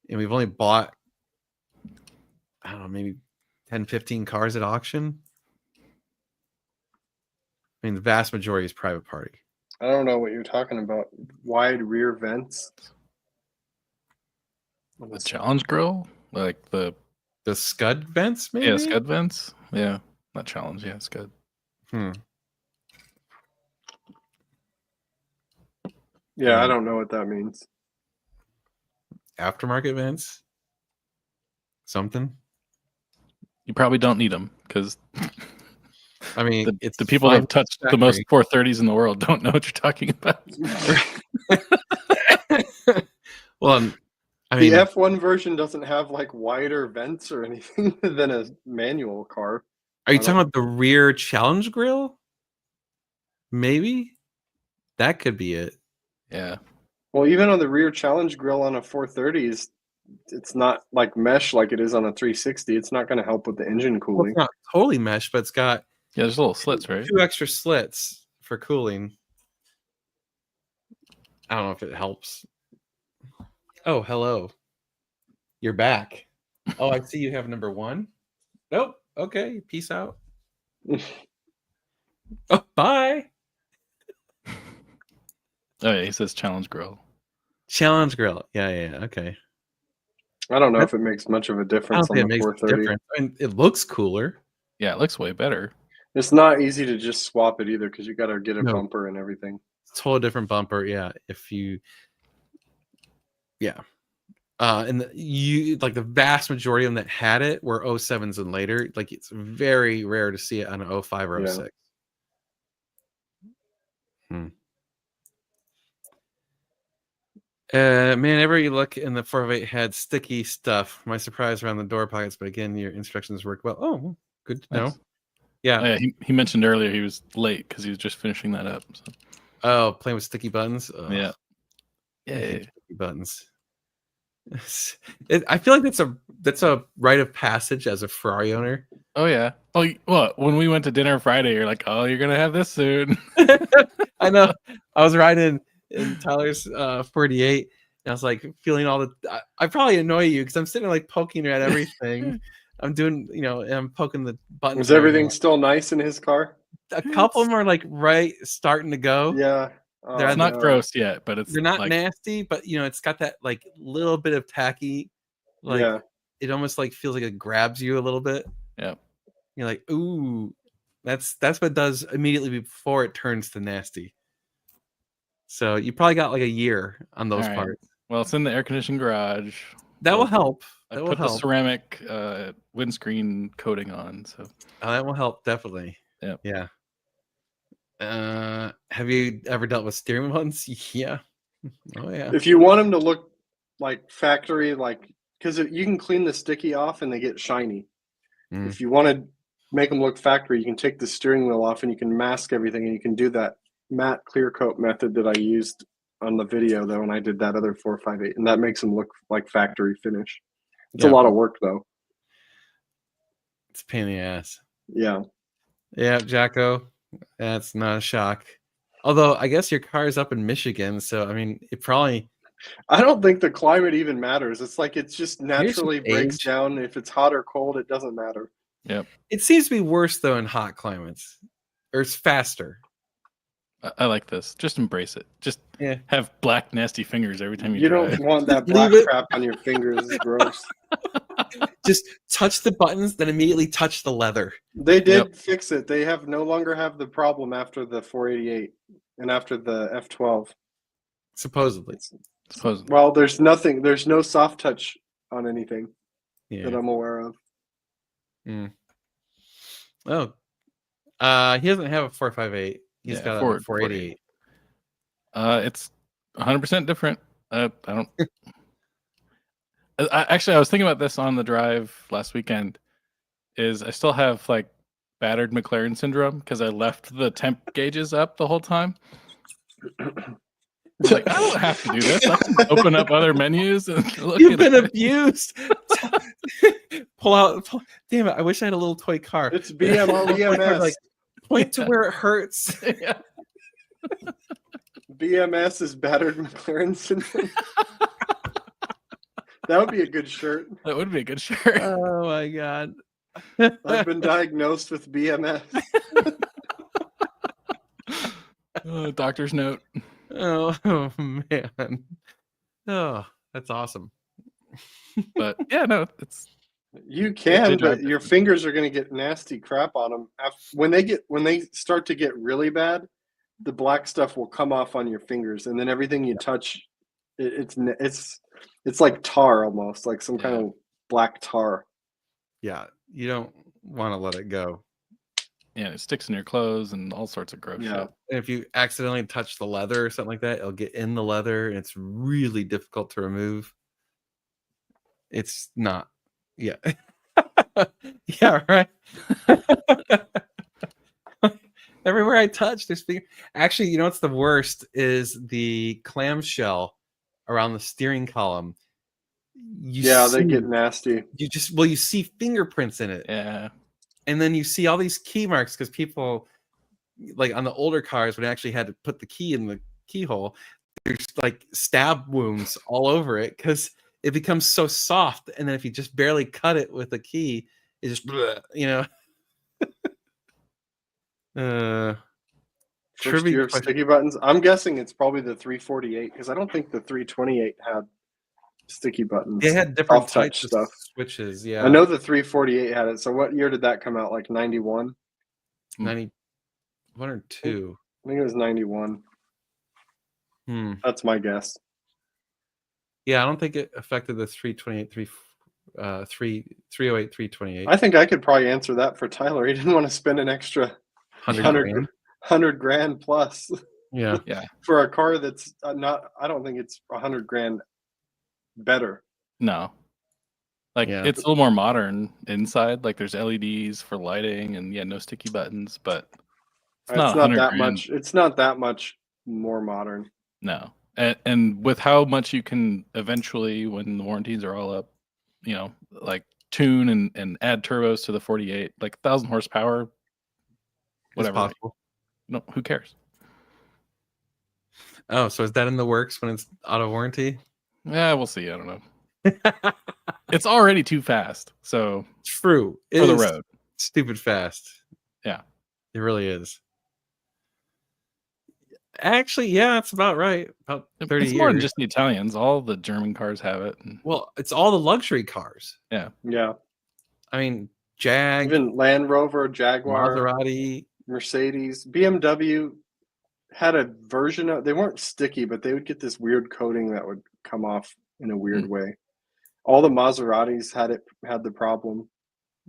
and we've only bought, I don't know, maybe 10, 15 cars at auction. I mean, the vast majority is private party. I don't know what you're talking about. Wide rear vents. The challenge grill? Like the Scud vents, maybe? Scud vents? Yeah. Not challenge, yeah, Scud. Yeah, I don't know what that means. Aftermarket vents? Something? You probably don't need them because I mean, it's the people that fine have touched the most 430s in the world don't know what you're talking about. Well, I mean, The F1 version doesn't have like wider vents or anything than a manual car. are you talking about the rear challenge grill? Maybe that could be it. Yeah. Well, even on the rear challenge grill on a 430, it's not like mesh like it is on a 360. It's not going to help with the engine Well, cooling. it's not totally mesh, but it's got There's little slits, right? 2 extra slits for cooling. I don't know if it helps. Oh, hello. You're back. Oh, I see you have number 1. Nope. Okay. Peace out. Oh, bye. Oh yeah, he says challenge grill. Challenge grill. Yeah. Okay. I don't know if it makes much of a I don't difference on think it the makes a 430. difference. I mean, it looks cooler. Yeah, it looks way better. It's not easy to just swap it either because you got to get a No. bumper and everything. It's a totally different bumper. Yeah. And you like the vast majority of them that had it were 07s and later. Like it's very rare to see it on an 05 or 06. Man, every look in the 408 had sticky stuff. My surprise around the door pockets, but again, your instructions work well. Oh, good to know. Nice. Yeah. Oh, yeah, he mentioned earlier he was late because he was just finishing that up. So. Oh, playing with sticky buttons. Ugh. Yeah. I hate sticky buttons. I feel like that's a rite of passage as a Ferrari owner. Oh yeah. Oh, what? When we went to dinner Friday, you're like, oh, you're gonna have this soon. I know. I was riding in Tyler's 48, and I was like feeling all the. I probably annoy you because I'm sitting there, like poking at everything. I'm doing, and I'm poking the buttons. Was everything still nice in his car? A couple of them are like starting to go. Yeah. It's not gross yet, but they're not like, nasty, but it's got that like little bit of tacky, like it almost like feels like it grabs you a little bit. Yeah. You're like, ooh, that's what it does immediately before it turns to nasty. So you probably got like a year on those parts. Well, it's in the air conditioning garage. That will help. I put the ceramic windscreen coating on, so that will help definitely. Yeah. Have you ever dealt with steering ones? Yeah. Oh yeah. If you want them to look like factory, like because you can clean the sticky off and they get shiny. Mm. If you want to make them look factory, you can take the steering wheel off and you can mask everything, and you can do that matte clear coat method that I used on the video though when I did that other 458, and that makes them look like factory finish. It's Yeah. a lot of work though. It's a pain in the ass. Yeah. Yeah, Jacko. That's not a shock. Although I guess your car is up in Michigan, so I mean, it probably. I don't think the climate even matters. It's like it's just naturally some breaks age. down. If it's hot or cold, it doesn't matter. Yep. It seems to be worse though in hot climates, or it's faster. I like this. Just embrace it. Just Yeah. have black, nasty fingers every time you You drive. don't want that Leave black it. crap on your fingers. It's gross. Just touch the buttons, then immediately touch the leather. They did Yep. fix it. They have no longer have the problem after the 488 and after the F12. Supposedly. Supposedly. Well, there's nothing. There's no soft touch on anything that Yeah. I'm aware of. Oh. He doesn't have a 458. He's Yeah, got a Ford 488. It's 100% different. I don't. Actually, I was thinking about this on the drive last weekend. Is I still have like battered McLaren syndrome because I left the temp gauges up the whole time. Like, I don't have to do this. I can open up other menus and look You've at been it. abused. Pull. Damn it! I wish I had a little toy car. It's BMS. Like, point to where it hurts. Yeah. BMS is battered McLaren syndrome. That would be a good shirt. That would be a good shirt. Oh my god. I've been diagnosed with BMS. Doctor's note. Oh man. Oh, that's awesome. But yeah, no, it's You can, Did I- but your fingers are going to get nasty crap on them. When they start to get really bad, the black stuff will come off on your fingers, and then everything you touch, it's like tar almost, like some kind of black tar. Yeah, you don't want to let it go. yeah, it sticks in your clothes and all sorts of gross Yeah. shit. And if you accidentally touch the leather or something like that, it'll get in the leather and it's really difficult to remove. It's not. Yeah. Yeah, right. Everywhere I touch, there's actually, you know what's the worst is the clamshell around the steering column. They get nasty. You see fingerprints in it. Yeah. And then you see all these key marks because people, like on the older cars, when they actually had to put the key in the keyhole, there's like stab wounds all over it because it becomes so soft. And then if you just barely cut it with a key, it just, you know. First year of sticky buttons. I'm guessing it's probably the 348 because I don't think the 328 had sticky buttons. They had different Soft touch types of stuff. switches. Yeah. I know the 348 had it. So what year did that come out? Like 91? 91 or 2. I think it was 91. That's my guess. Yeah, I don't think it affected the 328, 308, 328. I think I could probably answer that for Tyler. He didn't want to spend an extra 100 grand plus Yeah. for a car that's not. I don't think it's 100 grand better. No. Like it's a little more modern inside. Like there's LEDs for lighting and no sticky buttons, but It's not that grand. much. It's not that much more modern. No. And with how much you can eventually, when the warranties are all up, like tune and add turbos to the 48, like 1,000 horsepower, whatever. It's possible. No, who cares? Oh, so is that in the works when it's out of warranty? Yeah, we'll see. I don't know. It's already too fast. So true. For the road. Stupid fast. Yeah. It really is. Actually, yeah, it's about right. About 30 it's years. more than just the Italians. All the German cars have it. Well, it's all the luxury cars. Yeah. Yeah. I mean, Jag, even Land Rover, Jaguar, Maserati, Mercedes, BMW had a version of. They weren't sticky, but they would get this weird coating that would come off in a weird way. All the Maseratis had the problem.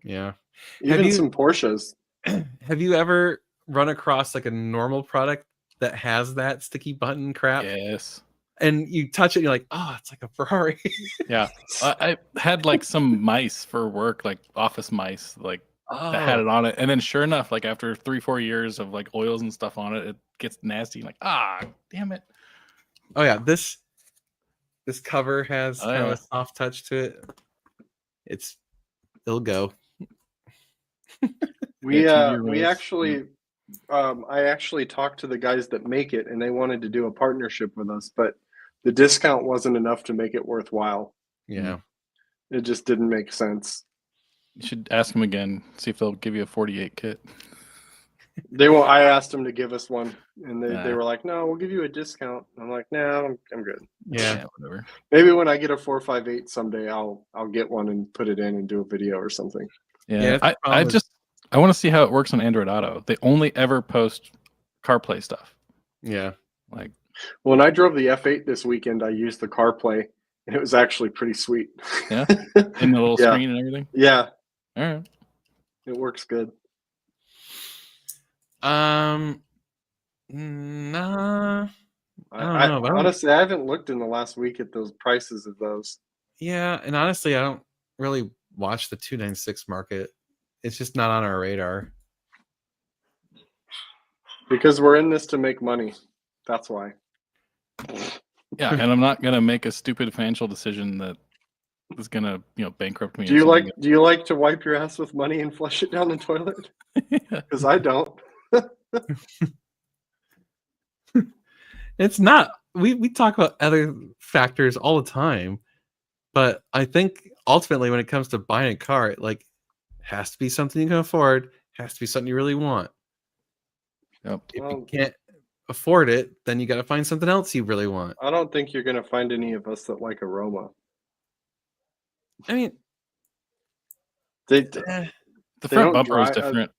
Yeah. Even some Porsches. Have you ever run across like a normal product that has that sticky button crap? Yes. and you touch it, and you're like, oh, it's like a Ferrari. Yeah, I had like some mice for work, like office mice, like that had Oh, it on it, and then sure enough, like after 3-4 years of like oils and stuff on it, it gets nasty. Like, damn it. oh yeah, this cover has Oh, kind of yeah. a soft touch to it. It'll go. We Yeah, 2-year we race. actually I actually talked to the guys that make it, and they wanted to do a partnership with us, but the discount wasn't enough to make it worthwhile. Yeah. It just didn't make sense. You should ask them again, see if they'll give you a 48 kit. I asked them to give us one, and they Nah. were like, "No, we'll give you a discount." I'm like, "No, I'm good. Yeah. Whatever. Maybe when I get a 458 someday, I'll get one and put it in and do a video or something." Yeah, that's the I problem. I want to see how it works on Android Auto. They only ever post CarPlay stuff. Yeah. Like, When I drove the F8 this weekend, I used the CarPlay, and it was actually pretty sweet. Yeah? in the little Yeah. screen and everything. Yeah, All right. it works good. Nah. I don't know. Honestly, I haven't looked in the last week at those prices of those. Yeah, and honestly, I don't really watch the 296 market. It's just not on our radar. Because we're in this to make money. That's why. Yeah, and I'm not gonna make a stupid financial decision that is gonna, bankrupt me. Do you like to wipe your ass with money and flush it down the toilet? Because I don't. It's not. We talk about other factors all the time, but I think ultimately when it comes to buying a car, it has to be something you can afford, has to be something you really want. Yep. If you can't afford it, then you got to find something else you really want. I don't think you're going to find any of us that like Aroma. I mean, They The They front don't bumper is drive- different.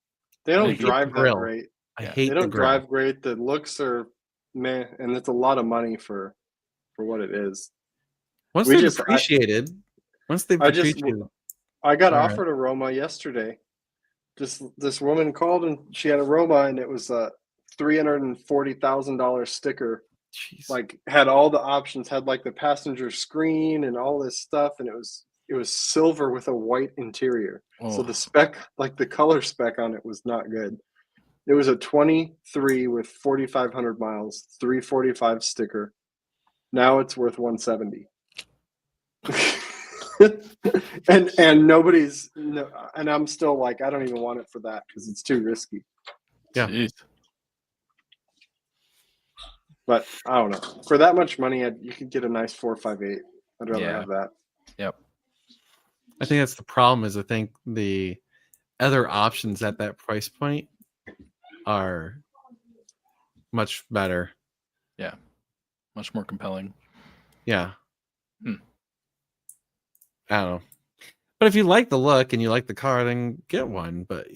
they don't hate the drive that grill. great. I Yeah. hate They the don't grill. drive great. The looks are meh, and it's a lot of money for what it is. Once we they've just- I- depreciated, I got All right. offered a Roma yesterday. This woman called and she had a Roma, and it was a $340,000 sticker. jeez. Like, had all the options, had like the passenger screen and all this stuff, and it was silver with a white interior. So Oh. the spec, like the color spec on it, was not good. It was a 23 with 4,500 miles, 345 sticker. Now it's worth 170. and nobody's and I'm still like, I don't even want it for that because it's too risky. Yeah. Jeez. But I don't know. For that much money, you could get a nice 458. I'd rather Yeah. have that. Yep. I think that's the problem. Is I think the other options at that price point are much better. Much more compelling. Yeah. Hmm. I don't know. But if you like the look and you like the car, then get one. But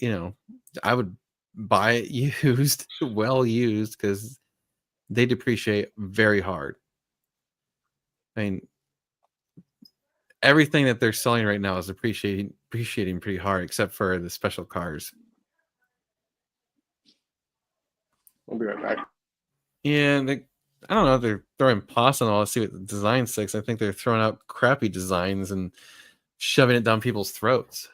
I would buy it used, well used, because they depreciate very hard. I mean, everything that they're selling right now is appreciating pretty hard, except for the special cars. I'll be right back. And I don't know if they're throwing pasta and all. Let's see what the design sticks. I think they're throwing out crappy designs and shoving it down people's throats.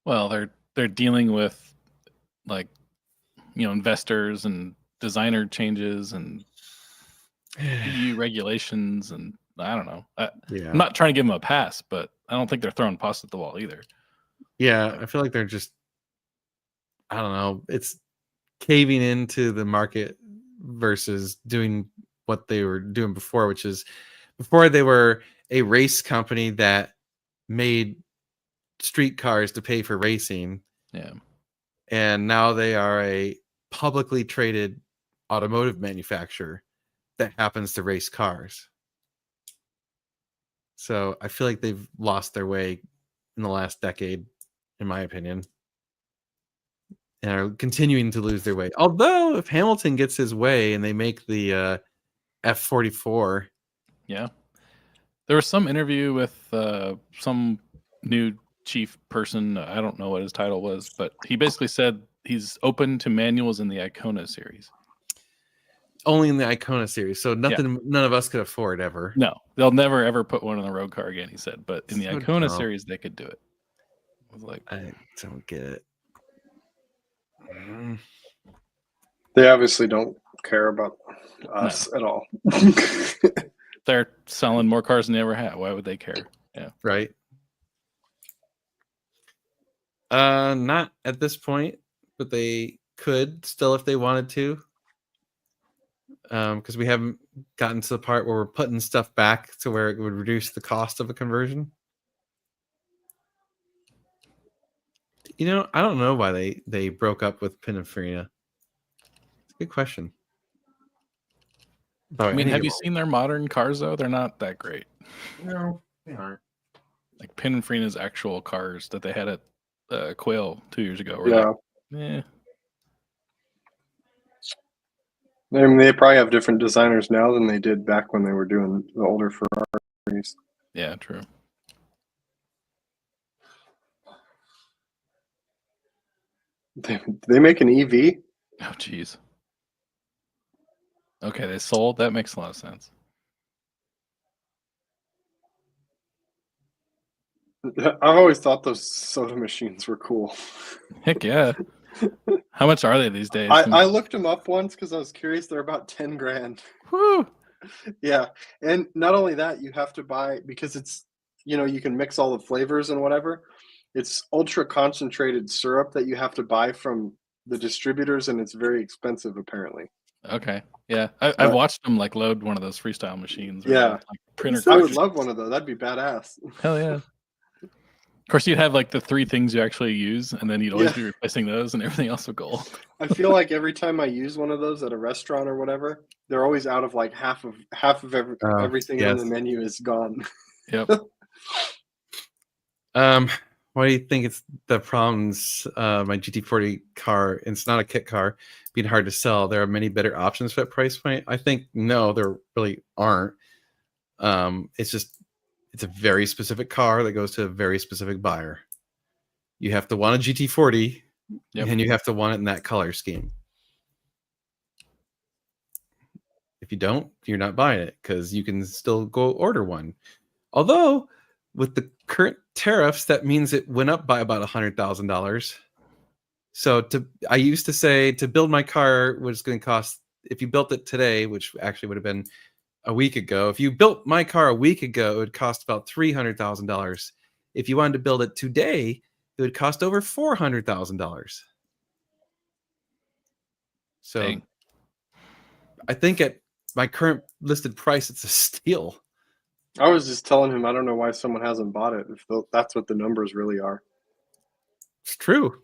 Well, they're dealing with investors and designer changes and EU regulations, and I don't know. Yeah. I'm not trying to give them a pass, but I don't think they're throwing pasta at the wall either. Yeah, I feel like they're just, I don't know, it's caving into the market versus doing what they were doing before, which is before they were a race company that made street cars to pay for racing. Yeah. And now they are a publicly traded automotive manufacturer that happens to race cars. So I feel like they've lost their way in the last decade, in my opinion, and are continuing to lose their way. Although if Hamilton gets his way and they make the F44, Yeah. There was some interview with some new chief person. I don't know what his title was, but he basically said he's open to manuals in the Icona series. only in the Icona series, so nothing none of us could afford ever. No, they'll never ever put one in the road car again. He said, but in the So Icona dumb. series, they could do it. I was like, I don't get it. They obviously don't care about us at all. they're selling more cars than they ever had. Why would they care? Yeah. Right. Not at this point, but they could still if they wanted to. Because we haven't gotten to the part where we're putting stuff back to where it would reduce the cost of a conversion. You know, I don't know why they broke up with Pininfarina. It's a good question. I mean, have you seen their modern cars though? They're not that great. No, they aren't. Like Pininfarina's actual cars that they had at Quail 2 years ago. Yeah. I mean, they probably have different designers now than they did back when they were doing the older Ferraris. Yeah, true. They make an EV? Oh, jeez. Okay, they sold. That makes a lot of sense. I've always thought those soda machines were cool. Heck yeah. How much are they these days? I looked them up once because I was curious. They're about 10 grand. Woo! Yeah. And not only that, you have to buy, because it's, you can mix all the flavors and whatever. It's ultra concentrated syrup that you have to buy from the distributors, and it's very expensive apparently. Okay. Yeah. I've watched them like load one of those freestyle machines. Yeah. Like printer I would love one of those. That'd be badass. Hell yeah. Of course, you'd have like the 3 things you actually use, and then you'd always be replacing those, and everything else would go. I feel like every time I use one of those at a restaurant or whatever, they're always out of like half of everything on the menu is gone. Yep. Why do you think it's the problems? My GT40 car, it's not a kit car, being hard to sell. There are many better options for that price point. I think no, there really aren't. It's a very specific car that goes to a very specific buyer. You have to want a GT40, and you have to want it in that color scheme. If you don't, you're not buying it because you can still go order one. Although, with the current tariffs, that means it went up by about $100,000. So I used to say to build my car was going to cost, if you built it today, which actually would have been a week ago. If you built my car a week ago, it would cost about $300,000. If you wanted to build it today, it would cost over $400,000. So dang. I think at my current listed price, it's a steal. I was just telling him I don't know why someone hasn't bought it if that's what the numbers really are. It's true.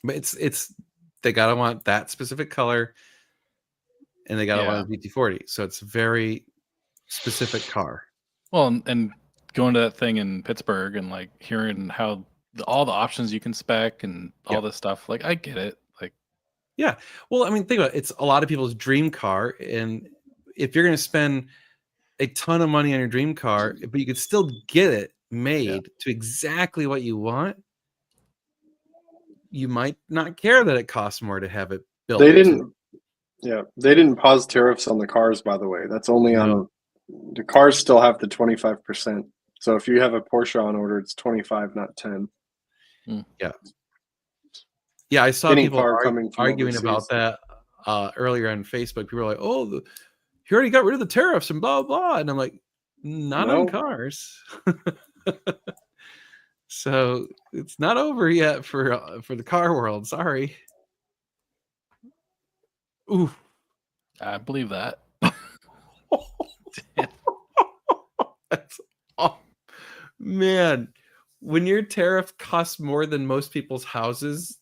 But it's they gotta want that specific color. And they got a lot of GT40, so it's a very specific car. Well, and going to that thing in Pittsburgh and like hearing how all the options you can spec and all this stuff, like I get it. Like, yeah. Well, I mean, think about it. It's a lot of people's dream car, and if you're going to spend a ton of money on your dream car, but you could still get it made to exactly what you want, you might not care that it costs more to have it built. They didn't pause tariffs on the cars, by the way. That's only on the cars. Still have the 25%. So if you have a Porsche on order, it's 25, not 10. Yeah, I saw people arguing about that earlier on Facebook. People were like, "Oh, you already got rid of the tariffs and blah blah," and I'm like, "Not on cars." So it's not over yet for the car world. Sorry. Ooh, I believe that. That's man. When your tariff costs more than most people's houses,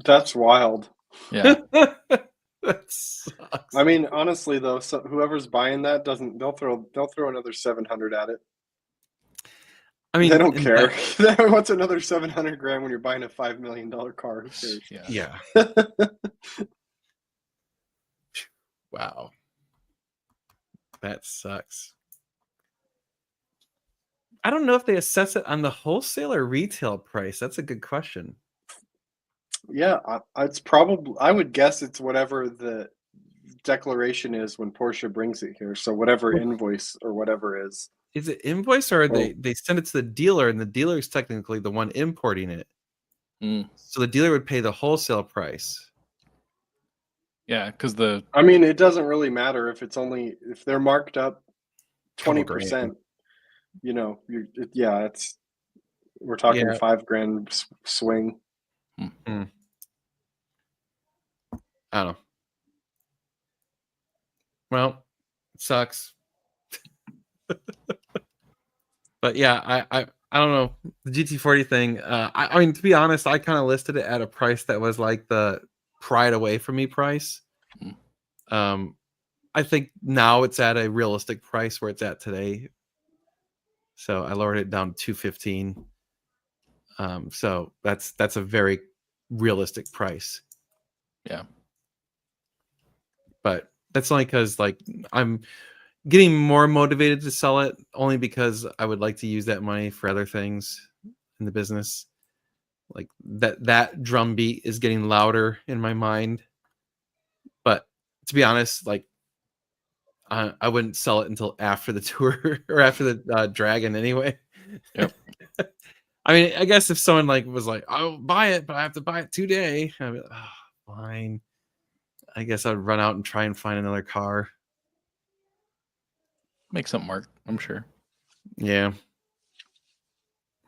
that's wild. Yeah, that sucks. I mean, honestly, though, so whoever's buying that they'll throw another 700 at it. I mean, they don't care. What's another 700 grand when you're buying a $5 million car? Yeah. Wow. That sucks. I don't know if they assess it on the wholesale or retail price. That's a good question. Yeah, it's probably. I would guess it's whatever the declaration is when Porsche brings it here. So whatever invoice or whatever is. Is it invoice or Oh. they send it to the dealer and the dealer is technically the one importing it? Mm. So the dealer would pay the wholesale price. Yeah, because I mean, it doesn't really matter if they're marked up Couple 20%. You know, we're talking Yeah. $5,000 swing. I don't know. Well, it sucks. But yeah, I don't know. The GT40 thing, I mean, to be honest, I kind of listed it at a price that was like the pry it away from me price. I think now it's at a realistic price where it's at today. So I lowered it down to $215. So that's a very realistic price. Yeah. But that's only because like I'm getting more motivated to sell it only because I would like to use that money for other things in the business. Like that drum beat is getting louder in my mind. But to be honest, like I wouldn't sell it until after the tour or after the Dragon anyway. Yep. I mean, I guess if someone like was like, I'll buy it, but I have to buy it today, I'd be like, oh, fine. I guess I'd run out and try and find another car. Make something work, I'm sure. Yeah.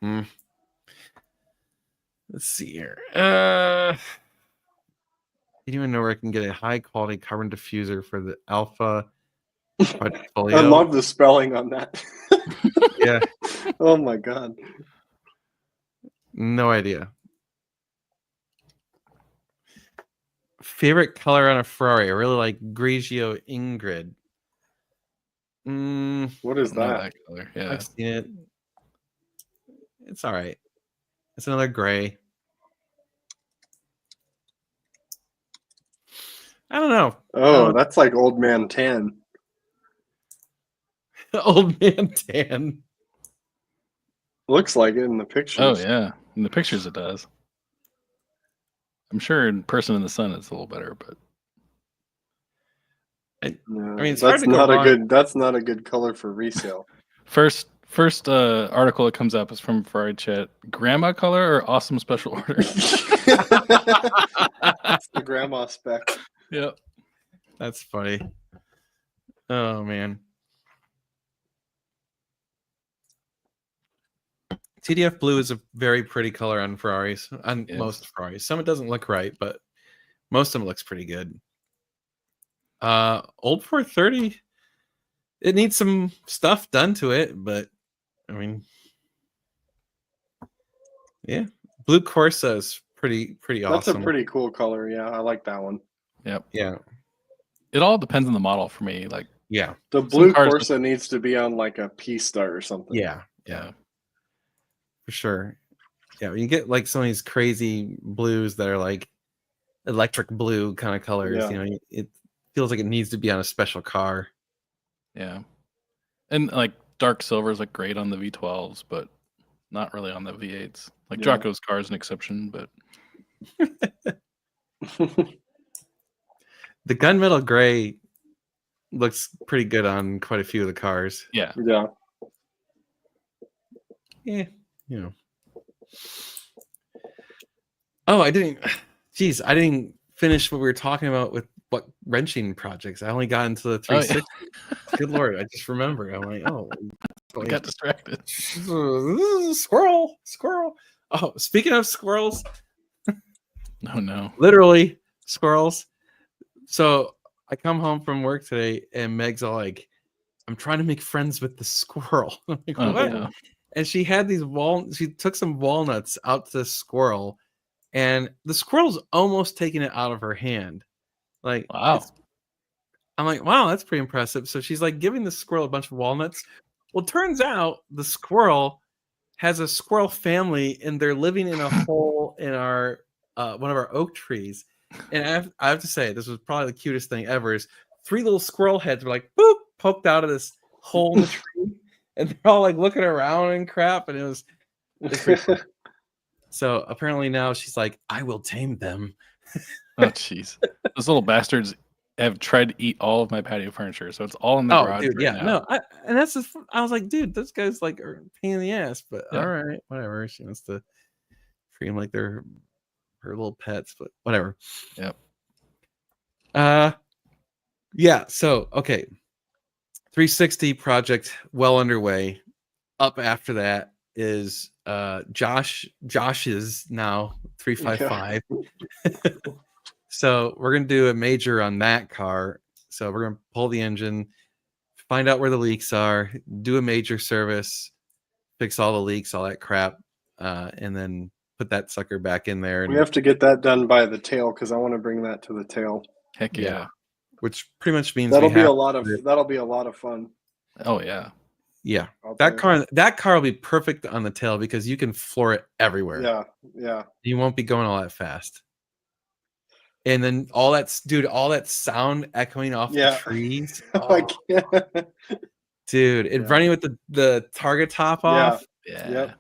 Let's see here. You don't even know where I can get a high quality carbon diffuser for the Alpha portfolio. I love the spelling on that. Yeah. Oh my god. No idea. Favorite color on a Ferrari? I really like Grigio Ingrid. What is I know that? color. Yeah. I've seen it. It's all right. It's another gray. I don't know. Oh, that's like old man tan. Old man tan. Looks like it in the pictures. Oh yeah, in the pictures it does. I'm sure in person in the sun it's a little better, but No, I mean, it's hard that's to go not a wrong. good. That's not a good color for resale. first article that comes up is from Ferrari Chat. Grandma color or awesome special order? That's the grandma spec. Yep. That's funny. Oh man. TDF blue is a very pretty color on Ferraris, on Yes. most Ferraris. Some it doesn't look right, but most of them looks pretty good. Old 430, it needs some stuff done to it, but I mean, yeah, blue Corsa is pretty That's awesome. a pretty cool color. Yeah, I like that one. Yep. Yeah, It all depends on the model for me. Like yeah, The blue cars- Corsa needs to be on like a P-Star or something. yeah, for sure. Yeah, you get like some of these crazy blues that are like electric blue kind of colors. Yeah. You know, it feels like it needs to be on a special car. Yeah. And like dark silvers look great on the V12s, but not really on the V8s. Like Yeah. Draco's car is an exception, but The gunmetal gray looks pretty good on quite a few of the cars. yeah. Yeah. Yeah, you know. Oh, I didn't finish what we were talking about with what wrenching projects. I only got into the Oh, yeah. 360. Good lord, I just remembered. I'm like, oh, I got distracted. squirrel. Oh, speaking of squirrels, Oh no. literally squirrels. So I come home from work today and Meg's all like, I'm trying to make friends with the squirrel. I'm like, Oh, what? no. And she had she took some walnuts out to the squirrel, and the squirrel's almost taking it out of her hand. Like, Wow. I'm like, wow, that's pretty impressive. So she's like giving the squirrel a bunch of walnuts. Well, turns out the squirrel has a squirrel family, and they're living in a hole in our one of our oak trees. And I have to say, this was probably the cutest thing ever. Is 3 little squirrel heads were like, boop, poked out of this hole in the tree, and they're all like looking around and crap. And it was pretty fun. So apparently now she's like, I will tame them. Oh, jeez. Those little bastards have tried to eat all of my patio furniture, so it's all in the Oh, garage dude, right yeah, now. no, and that's just, I was like, dude, those guys like are a pain in the ass, but Yeah. all right, whatever. She wants to treat them like they're her little pets, but whatever. Yep. Yeah. So okay, 360 project well underway. Up after that is Josh's now 355. So we're gonna do a major on that car. So we're gonna pull the engine, find out where the leaks are, do a major service, fix all the leaks, all that crap, and then put that sucker back in there. And, We have to get that done by the tail because I want to bring that to the tail. Heck Yeah. yeah. which pretty much means That'll we be have a lot of fun. Oh yeah. yeah. I'll tell you. That car will be perfect on the tail because you can floor it everywhere. Yeah, yeah. You won't be going all that fast. And then all that sound echoing off Yeah. the trees. I Oh, can't. dude, and Yeah. running with the target top off. Yeah. Yep.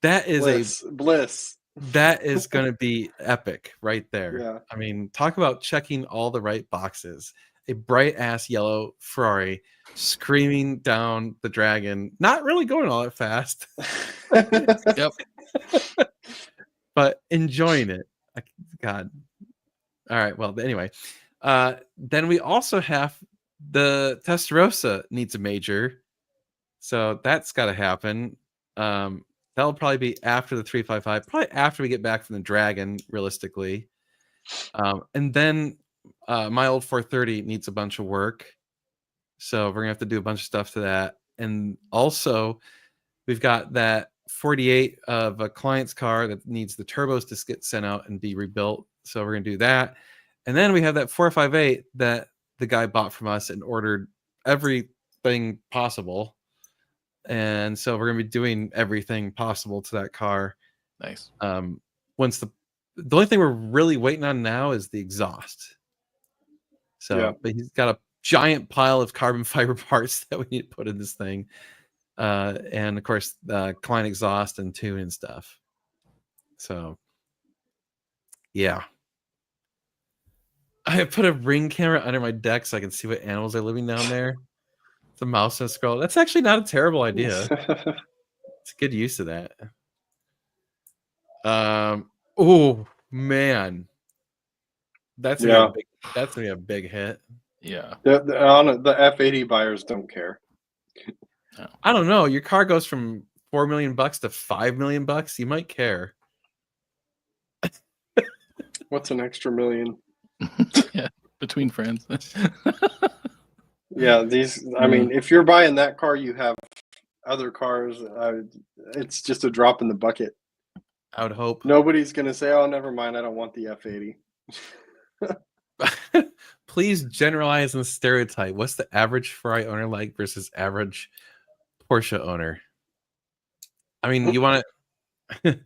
That is Bliss. that is going to be epic right there. Yeah. I mean, talk about checking all the right boxes. A bright ass yellow Ferrari screaming down the dragon, not really going all that fast, Yep. but enjoying it. God. All right. Well, anyway, then we also have the Testarossa needs a major, so that's got to happen. That'll probably be after the 355, probably after we get back from the Dragon, realistically. And then my old 430 needs a bunch of work, so we're gonna have to do a bunch of stuff to that. And also, we've got that 48 of a client's car that needs the turbos to get sent out and be rebuilt. So we're gonna do that. And then we have that 458 that the guy bought from us and ordered everything possible. And so we're gonna be doing everything possible to that car. Nice. Once the only thing we're really waiting on now is the exhaust. So, Yeah. but he's got a giant pile of carbon fiber parts that we need to put in this thing, and of course, client exhaust and tune and stuff. So, yeah. I put a Ring camera under my deck so I can see what animals are living down there. The mouse and a scroll. That's actually not a terrible idea. It's a good use of that. Oh man, that's gonna be a big hit. Yeah. The F80 buyers don't care. I don't know. Your car goes from $4 million to $5 million. You might care. What's an extra million? Yeah. Between friends. Yeah, I mean, if you're buying that car, you have other cars. It's just a drop in the bucket. I would hope. Nobody's gonna say, "Oh, never mind. I don't want the F80." Please generalize and stereotype. What's the average Ferrari owner like versus average Porsche owner? I mean, you want to.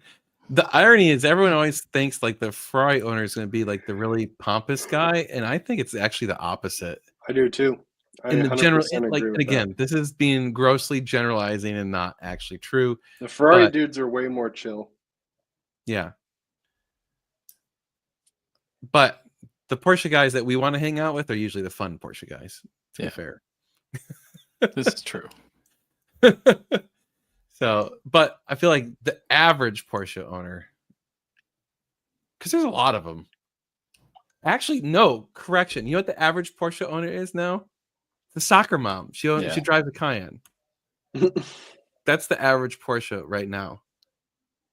The irony is, everyone always thinks like the Ferrari owner is going to be like the really pompous guy, and I think it's actually the opposite. I do too. In the general, agree with again, this is being grossly generalizing and not actually true. The Ferrari dudes are way more chill. Yeah. But the Porsche guys that we want to hang out with are usually the fun Porsche guys, to be fair. This is true. So, but I feel like the average Porsche owner, because there's a lot of them. Actually, no, correction. You know what the average Porsche owner is now? The soccer mom. She drives a Cayenne. That's the average Porsche right now.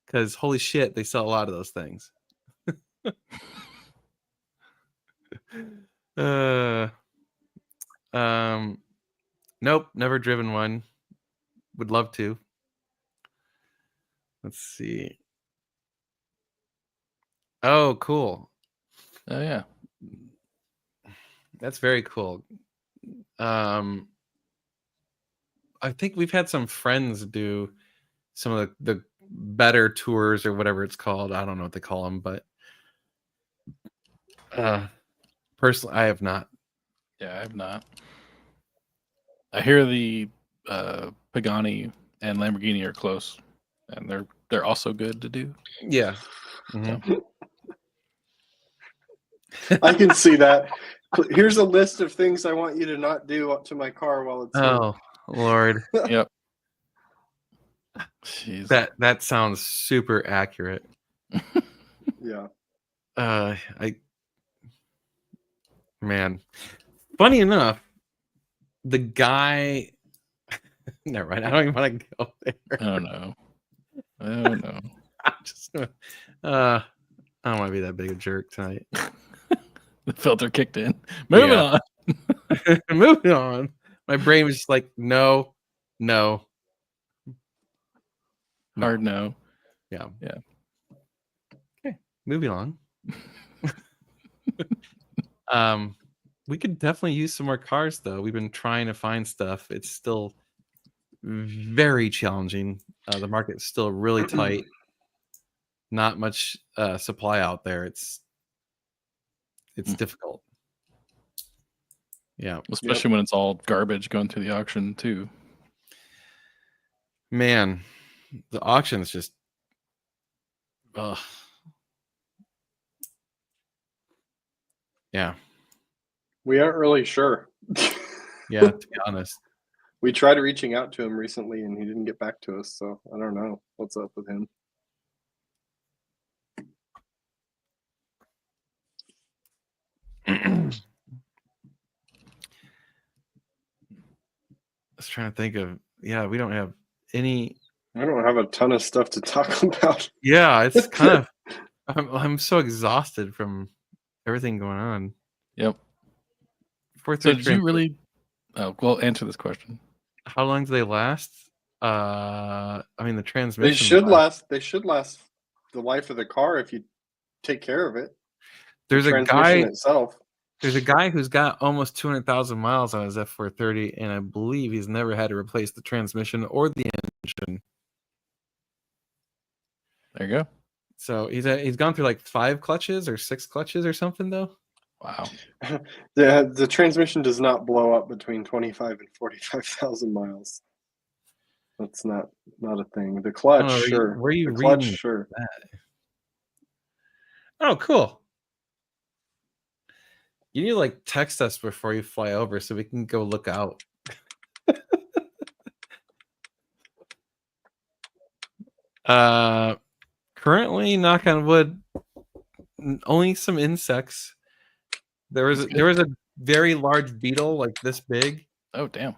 Because holy shit, they sell a lot of those things. Nope, never driven one. Would love to. Let's see. Oh, cool. Oh yeah. That's very cool. I think we've had some friends do some of the better tours or whatever it's called. I don't know what they call them, but personally, I have not. Yeah, I have not. I hear the Pagani and Lamborghini are close. And they're also good to do. Yeah. Mhm. I can see that. Here's a list of things I want you to not do up to my car while it's here. Oh Lord, Yep. Jeez. that sounds super accurate. Yeah. Man, funny enough, the guy. Never mind. I don't even want to go there. Oh no. Oh no. I'm just gonna, I don't want to be that big a jerk tonight. The filter kicked in. Moving Yeah. on. Moving on. My brain was just like, no. Hard no. Yeah. Yeah. Okay. Moving on. We could definitely use some more cars though. We've been trying to find stuff. It's still very challenging. The market's still really tight. Not much supply out there. It's difficult. Yeah. Especially when it's all garbage going through the auction too. Man, the auction's just yeah. We aren't really sure. Yeah, to be honest. We tried reaching out to him recently and he didn't get back to us, so I don't know what's up with him. I was trying to think of we don't have any. I don't have a ton of stuff to talk about. Yeah, it's kind of I'm so exhausted from everything going on. Yep. So did you really answer this question. How long do they last? I mean the transmission. They should last the life of the car if you take care of it. There's the a guy itself. There's a guy who's got almost 200,000 miles on his F430, and I believe he's never had to replace the transmission or the engine. There you go. So he's gone through like 5 clutches or 6 clutches or something though. Wow. The transmission does not blow up between 25 and 45,000 miles. That's not a thing. The clutch, sure. Where are you the clutch, reading sure. that? Oh, cool. You need to like text us before you fly over so we can go look out. Currently, knock on wood, only some insects. There was a very large beetle like this big. Oh damn.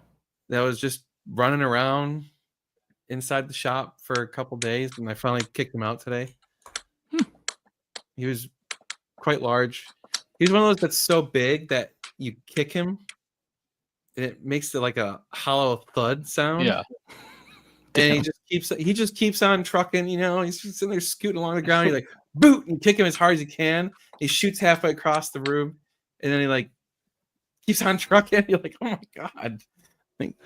That was just running around inside the shop for a couple days, and I finally kicked him out today. He was quite large. He's one of those that's so big that you kick him and it makes it like a hollow thud sound. Yeah. And he just keeps on trucking, he's just sitting there scooting along the ground. You're like, boot, and kick him as hard as you can. He shoots halfway across the room, and then he like keeps on trucking. You're like, oh my god. Like,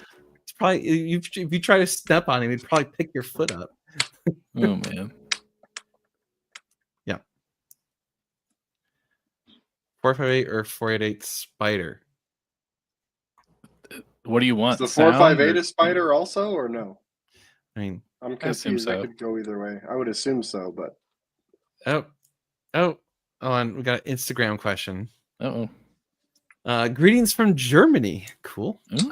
it's probably if you try to step on him, he'd probably pick your foot up. Oh man. Yeah. 458 or 488 Spider. What do you want? Is the 458 a Spider also, or no? I mean, I'm confused. I could go either way. I would assume so, but hold on. We got an Instagram question. Uh-oh. Greetings from Germany. Cool. Ooh.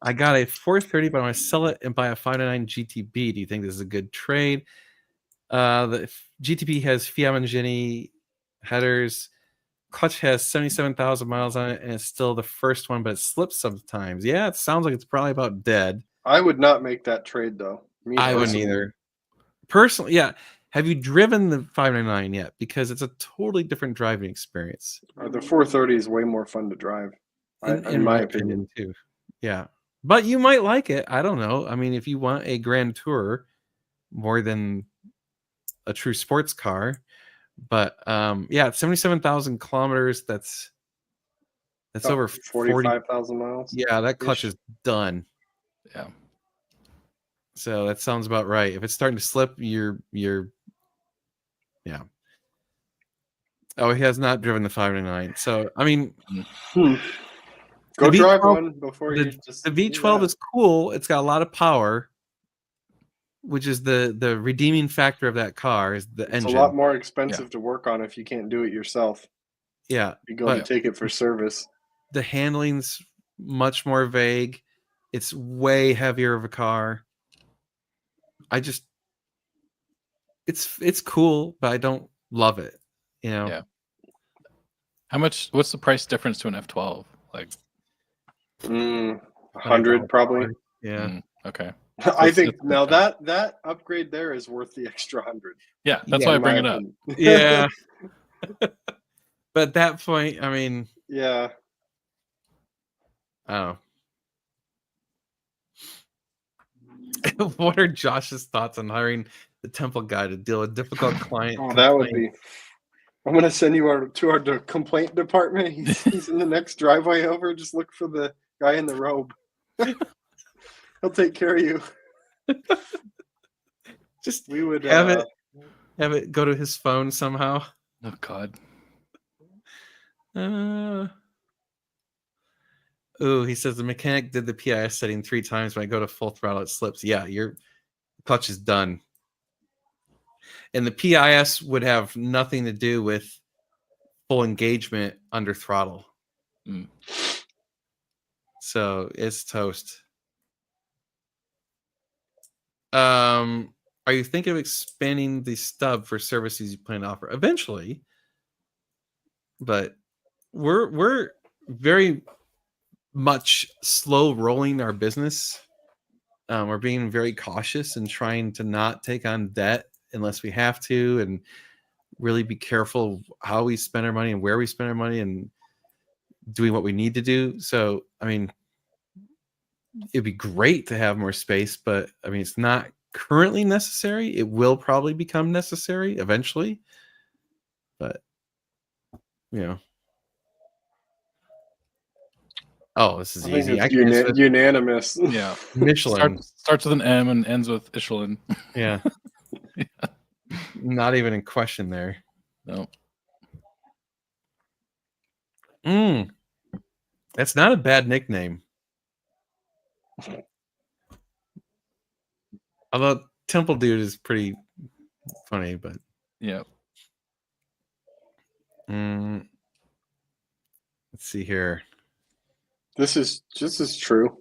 I got a 430, but I want to sell it and buy a 599 GTB. Do you think this is a good trade? The GTB has Fiat Mangini headers. Clutch has 77,000 miles on it, and it's still the first one, but it slips sometimes. Yeah, it sounds like it's probably about dead. I would not make that trade, though. I wouldn't either. Personally, yeah. Have you driven the 599 yet? Because it's a totally different driving experience. The 430 is way more fun to drive, in my opinion, too. Yeah. But you might like it. I don't know. I mean, if you want a Grand Tour more than a true sports car. But yeah, 77,000 kilometers. That's over 45,000 miles. Yeah, that clutch is done. Yeah. So that sounds about right. If it's starting to slip, you're yeah. Oh, he has not driven the 599. So I mean, go drive one before you just. The V12 is cool. It's got a lot of power, which is the redeeming factor of that car, is the It's engine. a lot more expensive to work on if you can't do it yourself. Yeah, You go to but take it for service. the handling's much more vague. It's way heavier of a car. It's cool, but I don't love it. You know. Yeah. What's the price difference to an F12? Like 100 probably. Yeah. Okay. I think it's now okay. that upgrade there is worth the extra 100. Yeah, that's Yeah, why I in my bring it up. opinion. Yeah. But at that point, I mean, Yeah. oh. What are Josh's thoughts on hiring the temple guy to deal with difficult client Oh, that would complaints? be. I'm gonna send you to our complaint department. He's in the next driveway over. Just look for the guy in the robe. He'll take care of you. Just We would have it go to his phone somehow. Oh God. He says the mechanic did the PIS setting 3 times. When I go to full throttle, it slips. Yeah, your clutch is done. And the PIS would have nothing to do with full engagement under throttle. So it's toast. Are you thinking of expanding the stub for services you plan to offer eventually? But we're very much slow rolling our business. We're being very cautious and trying to not take on debt unless we have to, and really be careful of how we spend our money and where we spend our money and doing what we need to do. So, I mean, it'd be great to have more space, but I mean, it's not currently necessary. It will probably become necessary eventually, but you know. Oh, this is easy. I think it's unanimous. Yeah. Michelin starts with an M and ends with Michelin. Yeah. Yeah. Not even in question there. No. That's not a bad nickname. Although Temple Dude is pretty funny, but yeah. Let's see here. This is true.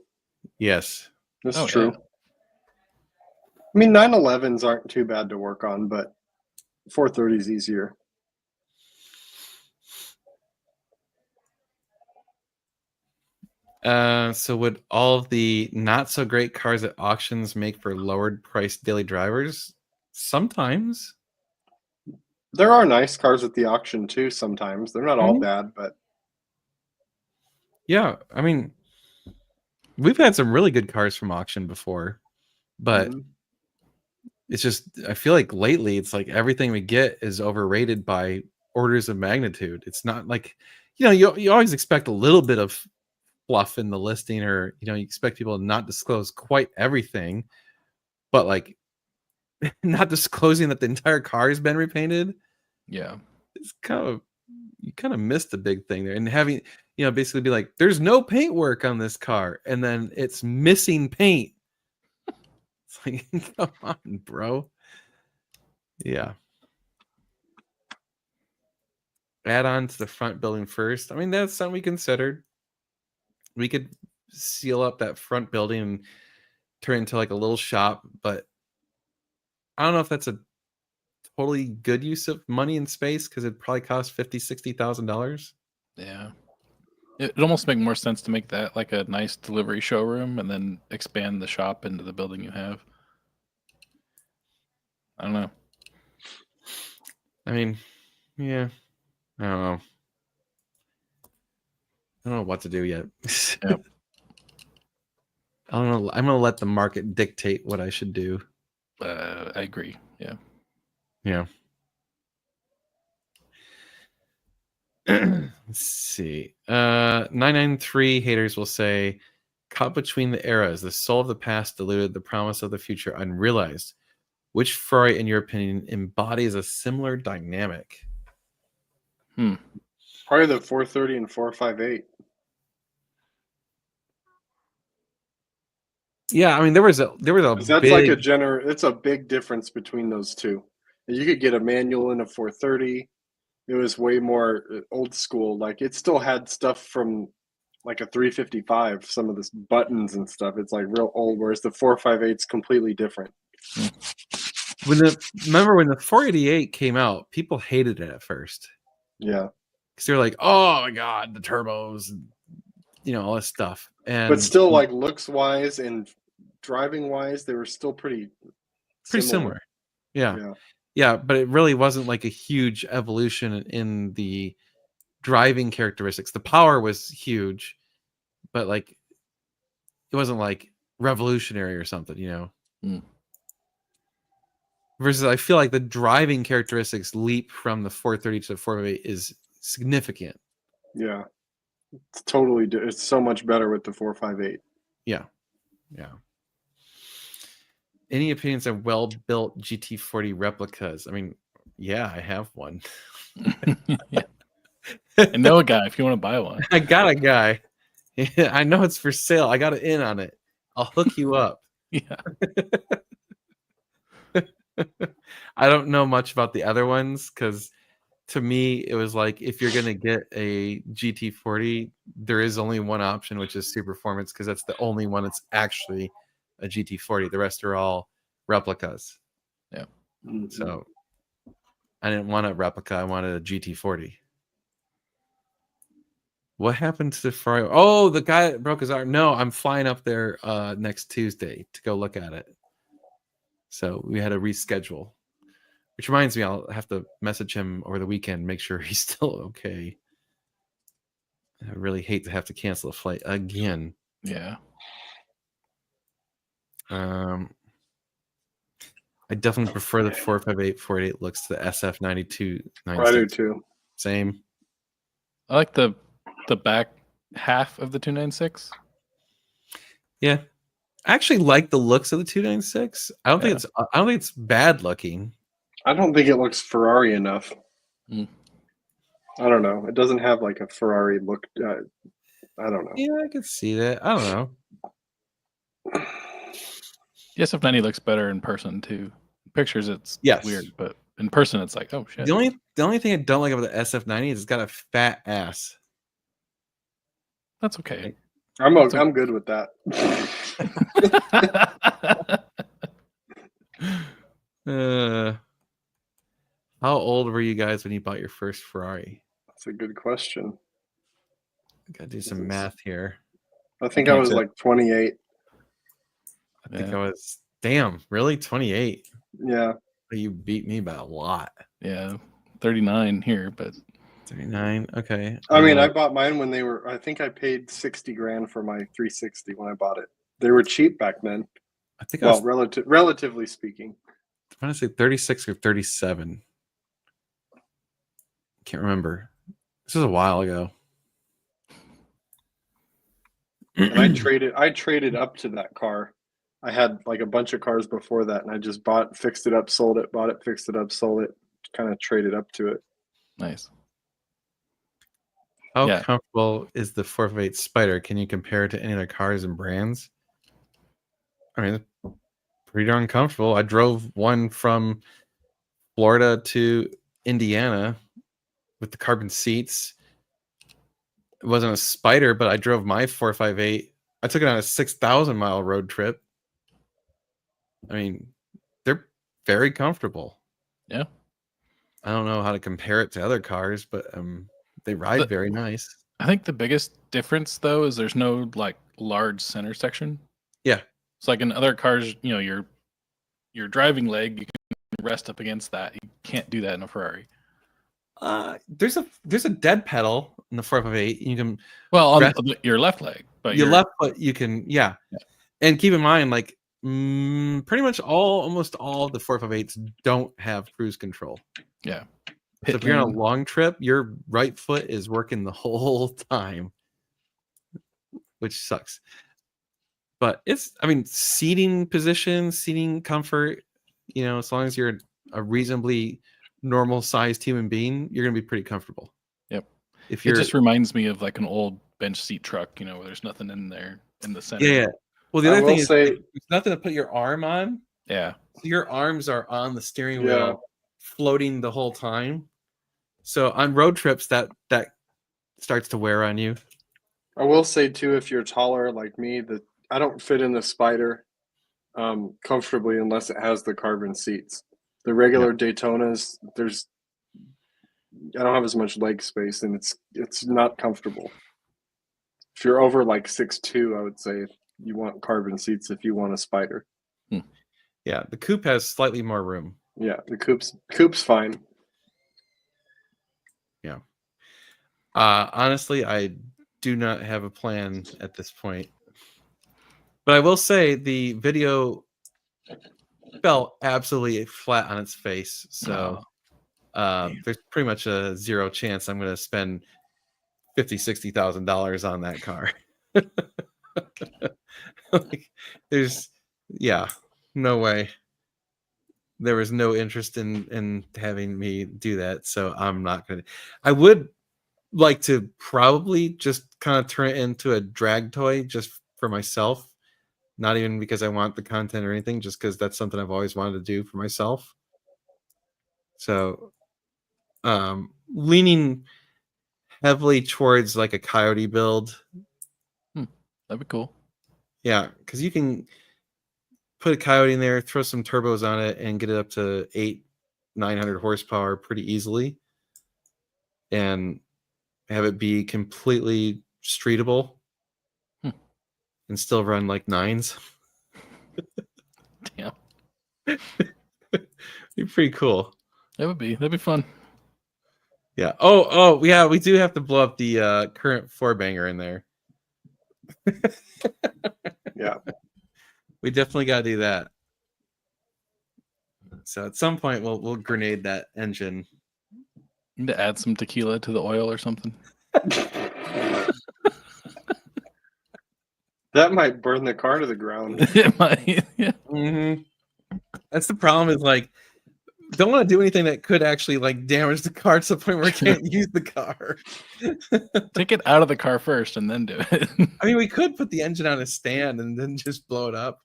Yes. This is true. Yeah. I mean, 911s aren't too bad to work on, but 430 is easier. So would all of the not so great cars at auctions make for lowered price daily drivers? Sometimes. There are nice cars at the auction too sometimes. They're not all bad, but yeah, I mean, we've had some really good cars from auction before, but it's just, I feel like lately it's like everything we get is overrated by orders of magnitude. It's not like, you always expect a little bit of fluff in the listing, or you expect people to not disclose quite everything, but like not disclosing that the entire car has been repainted. Yeah, it's you kind of missed the big thing there, and having basically be like, there's no paint work on this car, and then it's missing paint. It's like, come on, bro. Yeah. Add on to the front building first. I mean, that's something we considered. We could seal up that front building and turn it into like a little shop, but I don't know if that's a totally good use of money and space, because it'd probably cost $50,000-$60,000. Yeah, it'd almost make more sense to make that like a nice delivery showroom and then expand the shop into the building you have. I don't know. I mean, yeah, I don't know. I don't know what to do yet. Yep. I don't know. I'm gonna let the market dictate what I should do. I agree. Yeah. Yeah. Let's see. 993 haters will say, caught between the eras, the soul of the past diluted, the promise of the future unrealized. Which Ferrari, in your opinion, embodies a similar dynamic? Probably the 430 and 458. Yeah, I mean there was a 'Cause that's big like it's a big difference between those two. You could get a manual in a 430. It was way more old school. Like it still had stuff from like a 355, some of the buttons and stuff. It's like real old, whereas the 458 is completely different. remember when the 488 came out, people hated it at first. Yeah. Because they're like, oh my god, the turbos, all this stuff. And But still, like looks wise and driving wise, they were still pretty similar. Yeah, but it really wasn't like a huge evolution in the driving characteristics. The power was huge, but like it wasn't like revolutionary or something. Versus I feel like the driving characteristics leap from the 430 to the 458 is significant. Yeah. It's totally it's so much better with the 458. Yeah. Any opinions on well-built GT40 replicas? I mean, yeah, I have one. Yeah. I know a guy if you want to buy one. I got a guy. I know it's for sale. I got an in on it. I'll hook you up. Yeah. I don't know much about the other ones because to me, it was like if you're going to get a GT40, there is only one option, which is Super Performance, because that's the only one that's actually a GT40. The rest are all replicas. Yeah. So I didn't want a replica. I wanted a GT40. What happened to the Ferrari? Oh, the guy that broke his arm. No, I'm flying up there next Tuesday to go look at it. So we had to reschedule. Which reminds me, I'll have to message him over the weekend, make sure he's still okay. I really hate to have to cancel a flight again. Yeah. I definitely prefer the 458 488 looks to the SF92. I do too. Same. I like the back half of the 296. Yeah. I actually like the looks of the 296. I don't think it's bad looking. I don't think it looks Ferrari enough. I don't know. It doesn't have like a Ferrari look. I don't know. Yeah, I could see that. I don't know. The SF90 looks better in person too. Pictures, it's weird, but in person, it's like, oh shit. The only thing I don't like about the SF90 is it's got a fat ass. That's okay. I'm good with that. How old were you guys when you bought your first Ferrari? That's a good question. I gotta do some math here. I think I was like 28. I think I was. Damn, really? 28? Yeah. You beat me by a lot. Yeah, 39 here, but 39. Okay. I mean, I bought mine when they were. I think I paid $60,000 for my 360 when I bought it. They were cheap back then. I think relatively speaking. I want to say 36 or 37. Can't remember. This was a while ago. And I traded up to that car. I had like a bunch of cars before that, and I just fixed it up, sold it, bought it, fixed it up, sold it, kind of traded up to it. Nice. How comfortable is the 458 Spider? Can you compare it to any other cars and brands? I mean, it's pretty darn comfortable. I drove one from Florida to Indiana with the carbon seats. It wasn't a Spider, but I drove my 458. I took it on a 6,000-mile road trip. I mean, they're very comfortable. Yeah. I don't know how to compare it to other cars, but they ride very nice. I think the biggest difference, though, is there's no like large center section. Yeah. It's like in other cars, your driving leg, you can rest up against that. You can't do that in a Ferrari. There's a dead pedal in the 458. You can on your left leg, but your left foot you can And keep in mind, like pretty much almost all of the 458s don't have cruise control. Yeah. So if you're on a long trip, your right foot is working the whole time, which sucks. But seating position, seating comfort, as long as you're a reasonably normal sized human being, you're going to be pretty comfortable. Yep. It just reminds me of like an old bench seat truck, where there's nothing in there in the center. Yeah. Well, the I other will thing is say- there's nothing to put your arm on. Yeah. Your arms are on the steering Yeah. wheel, floating the whole time. So on road trips, that starts to wear on you. I will say too, if you're taller like me, that I don't fit in the Spider comfortably unless it has the carbon seats. The regular Daytonas, I don't have as much leg space, and it's not comfortable. If you're over like 6'2", I would say you want carbon seats if you want a Spider. Yeah, the coupe has slightly more room. Yeah, the coupe's fine. Yeah. Honestly, I do not have a plan at this point. But I will say the video fell absolutely flat on its face. So there's pretty much a zero chance I'm going to spend $50,000-$60,000 on that car. Like, there's no way. There was no interest in having me do that, so I'm not gonna. I would like to probably just kind of turn it into a drag toy just for myself, not even because I want the content or anything, just because that's something I've always wanted to do for myself. So leaning heavily towards like a Coyote build. That'd be cool. Yeah, because you can put a Coyote in there, throw some turbos on it, and get it up to 800-900 horsepower pretty easily, and have it be completely streetable and still run like 9s. Damn. Be pretty cool. That'd be fun. Yeah. Oh, yeah. We do have to blow up the current 4-banger in there. Yeah. We definitely got to do that. So at some point we'll grenade that engine. Need to add some tequila to the oil or something. That might burn the car to the ground. It might, yeah. Mm-hmm. That's the problem. Is like, don't want to do anything that could actually like damage the car to the point where we can't use the car. Take it out of the car first and then do it. I mean, we could put the engine on a stand and then just blow it up.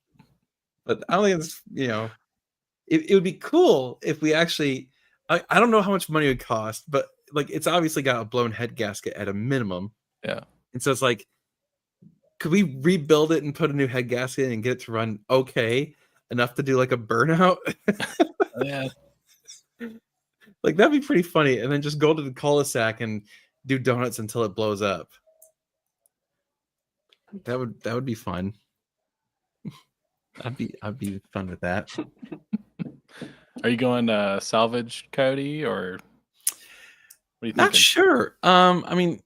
But I don't think it's, it would be cool if we actually, I don't know how much money it would cost, but like it's obviously got a blown head gasket at a minimum. Yeah. And so it's like, could we rebuild it and put a new head gasket in and get it to run okay enough to do like a burnout? Yeah. Like that'd be pretty funny. And then just go to the cul-de-sac and do donuts until it blows up. That would be fun. I'd be fun with that. Are you going salvage Coyote or what are you thinking? Not sure. I mean,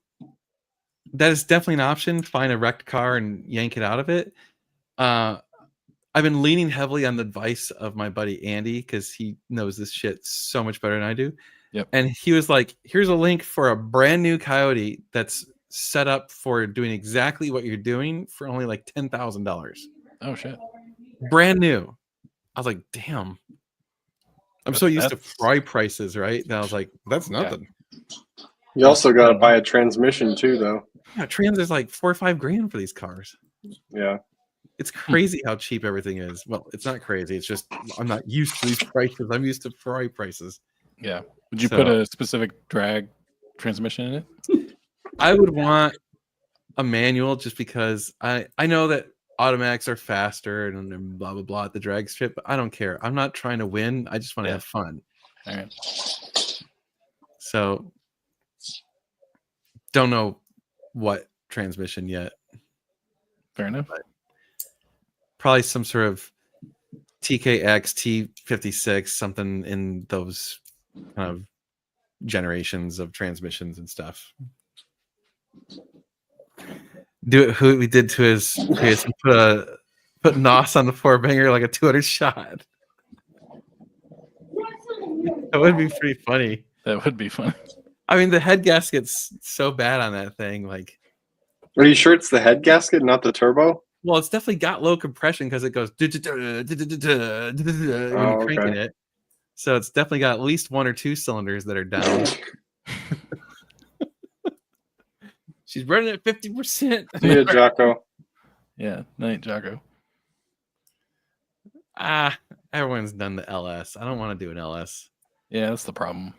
that is definitely an option. Find a wrecked car and yank it out of it. I've been leaning heavily on the advice of my buddy Andy because he knows this shit so much better than I do. Yep. And he was like, "Here's a link for a brand new Coyote that's set up for doing exactly what you're doing for only like $10,000. Oh shit! Brand new." I was like, "Damn." I'm so used to fry prices, right? And I was like, "That's nothing." You also got to buy a transmission too, though. Yeah, trans is like $4 or $5 grand for these cars. Yeah. It's crazy how cheap everything is. Well, it's not crazy. It's just I'm not used to these prices. I'm used to Ferrari prices. Yeah. Would you put a specific drag transmission in it? I would want a manual just because I know that automatics are faster and blah blah blah at the drag strip, but I don't care. I'm not trying to win. I just want to have fun. All right. So don't know what transmission yet. Fair enough. But probably some sort of TKX T56, something in those kind of generations of transmissions and stuff. Do it who we did to his Prius and put NOS on the 4-banger like a 200 shot. That would be pretty funny. That would be fun. I mean, the head gasket's so bad on that thing. Like, are you sure it's the head gasket, not the turbo? well, it's definitely got low compression because it goes when you're cranking it. So it's definitely got at least 1 or 2 cylinders that are down. She's running at 50%. See ya, Jocko. Yeah, night Jocko. Everyone's done the LS. I don't want to do an LS. Yeah, that's the problem.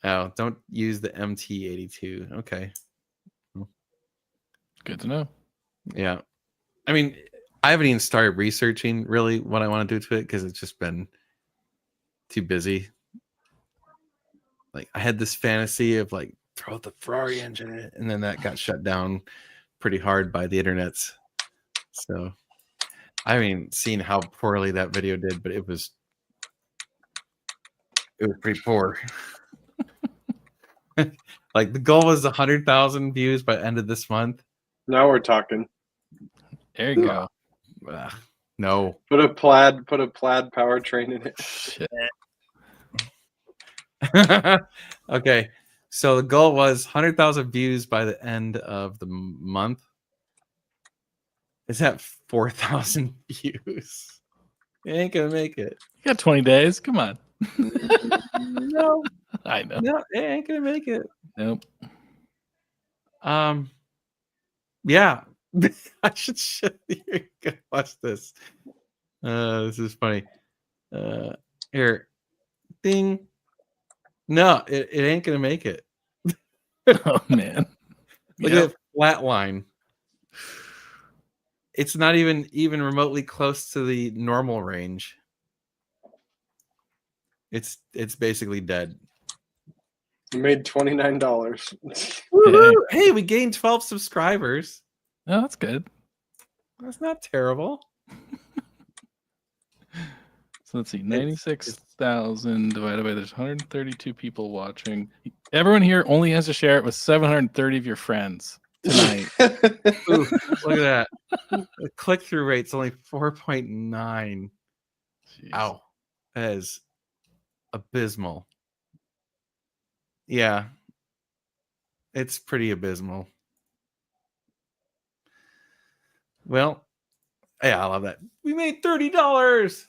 Oh, don't use the MT82. Okay. Good to know. Yeah. I mean, I haven't even started researching really what I want to do to it because it's just been too busy. Like I had this fantasy of like throw the Ferrari engine in it, and then that got shut down pretty hard by the internets. So I haven't seen how poorly that video did, but it was pretty poor. Like the goal was 100,000 views by end of this month. Now we're talking. There you go. No. Put a plaid powertrain in it. Shit. Okay. So the goal was 100,000 views by the end of the month. It's at 4,000 views. It ain't gonna make it. You got 20 days. Come on. No. I know. No, it ain't gonna make it. Nope. Yeah. I should show you. Watch this. This is funny. Here. Ding. No, it ain't gonna make it. Oh man. Look at that flat line. It's not even remotely close to the normal range. It's basically dead. You made $29. Hey, we gained 12 subscribers. Oh, that's good. That's not terrible. So let's see, 96,000 divided by there's 132 people watching. Everyone here only has to share it with 730 of your friends tonight. Ooh, look at that. The click-through rate's only 4.9. Ow. That is abysmal. Yeah. It's pretty abysmal. Well, yeah, I love that. We made $30.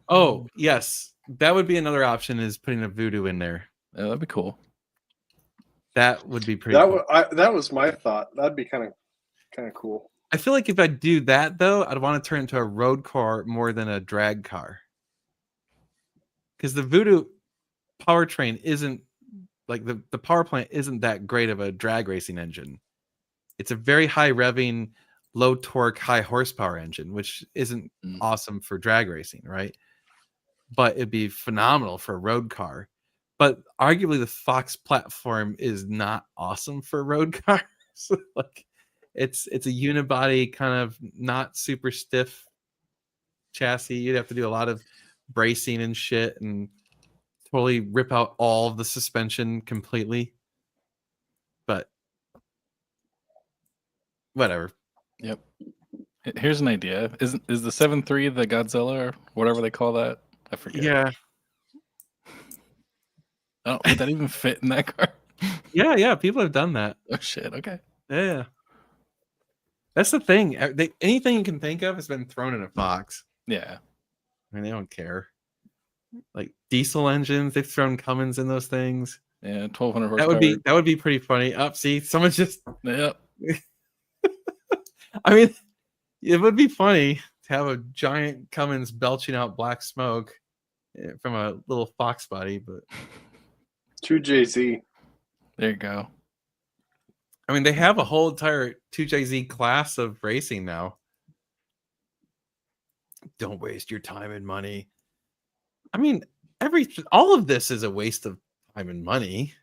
Oh, yes. That would be another option is putting a voodoo in there. Yeah, that'd be cool. That would be pretty cool. That was my thought. That'd be kind of cool. I feel like if I do that though, I'd want to turn it into a road car more than a drag car. Because the Voodoo powertrain isn't like the power plant isn't that great of a drag racing engine. It's a very high revving, low torque, high horsepower engine, which isn't awesome for drag racing, right? But it'd be phenomenal for a road car. But arguably the Fox platform is not awesome for road cars. Like it's a unibody kind of not super stiff chassis. You'd have to do a lot of bracing and shit and totally rip out all of the suspension completely. But whatever. Yep. Here's an idea. Is the 7.3 the Godzilla or whatever they call that? I forget. Yeah. Oh, would that even fit in that car? Yeah. People have done that. Oh shit. Okay. Yeah. That's the thing. Anything you can think of has been thrown in a Fox. Yeah. I mean, they don't care. Like diesel engines, they've thrown Cummins in those things. Yeah, 1,200 horsepower. That would be pretty funny. Up, see, someone just. Yep. I mean, it would be funny to have a giant Cummins belching out black smoke from a little Fox body, but 2JZ. There you go. I mean, they have a whole entire 2JZ class of racing now. Don't waste your time and money. I mean, all of this is a waste of time and money.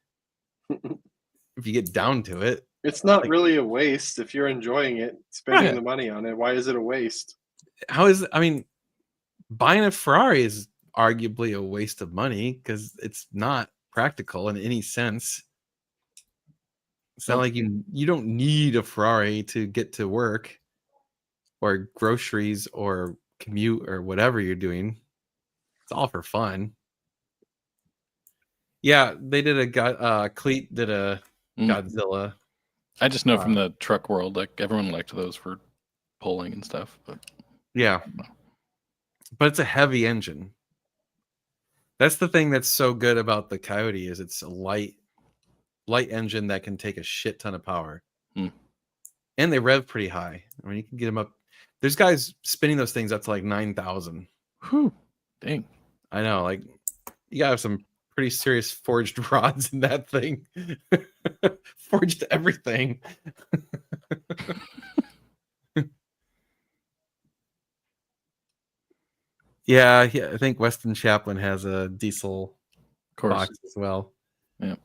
If you get down to it. It's not really a waste if you're enjoying it, spending the money on it. Why is it a waste? Buying a Ferrari is arguably a waste of money because it's not practical in any sense. It's not like you don't need a Ferrari to get to work or groceries or commute or whatever you're doing. It's all for fun. Yeah, they did Cleat did a Godzilla. I just know from the truck world, like everyone liked those for pulling and stuff. But yeah, but it's a heavy engine. That's the thing that's so good about the Coyote is it's a light engine that can take a shit ton of power. And they rev pretty high. I mean, you can get them up. There's guys spinning those things up to like 9,000. Whew. Dang. I know, like you gotta have some pretty serious forged rods in that thing. Forged everything. Yeah, I think Weston Chaplin has a diesel box as well. Yeah.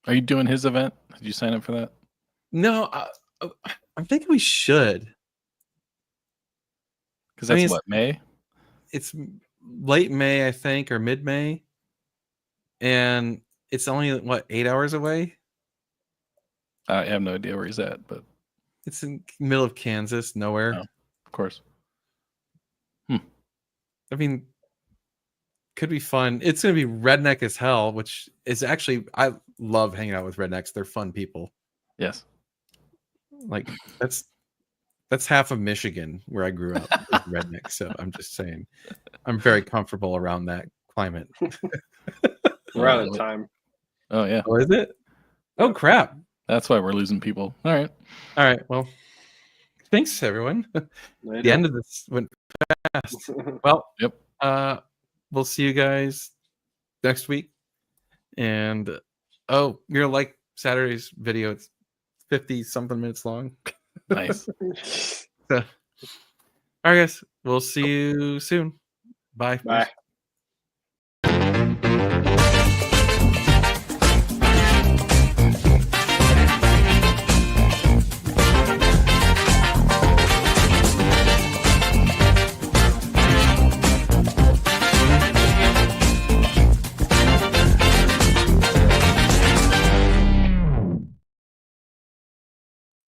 Are you doing his event? Did you sign up for that? No, I'm thinking we should. Because that's what, May? It's late May, I think, or mid-May. And it's only, what, 8 hours away? I have no idea where he's at, but... It's in the middle of Kansas, nowhere. Oh, of course. I mean, could be fun. It's going to be redneck as hell, which is actually, I love hanging out with rednecks. They're fun people. Yes. Like, that's half of Michigan where I grew up with rednecks. So I'm just saying, I'm very comfortable around that climate. We're out of time. Oh, yeah. Oh, is it? Oh, crap. That's why we're losing people. All right. All right. Well, thanks, everyone. The end of this went fast. Well, yep. We'll see you guys next week. And you're gonna like Saturday's video. It's 50-something minutes long. Nice. So, all right, guys. We'll see you soon. Bye. Bye.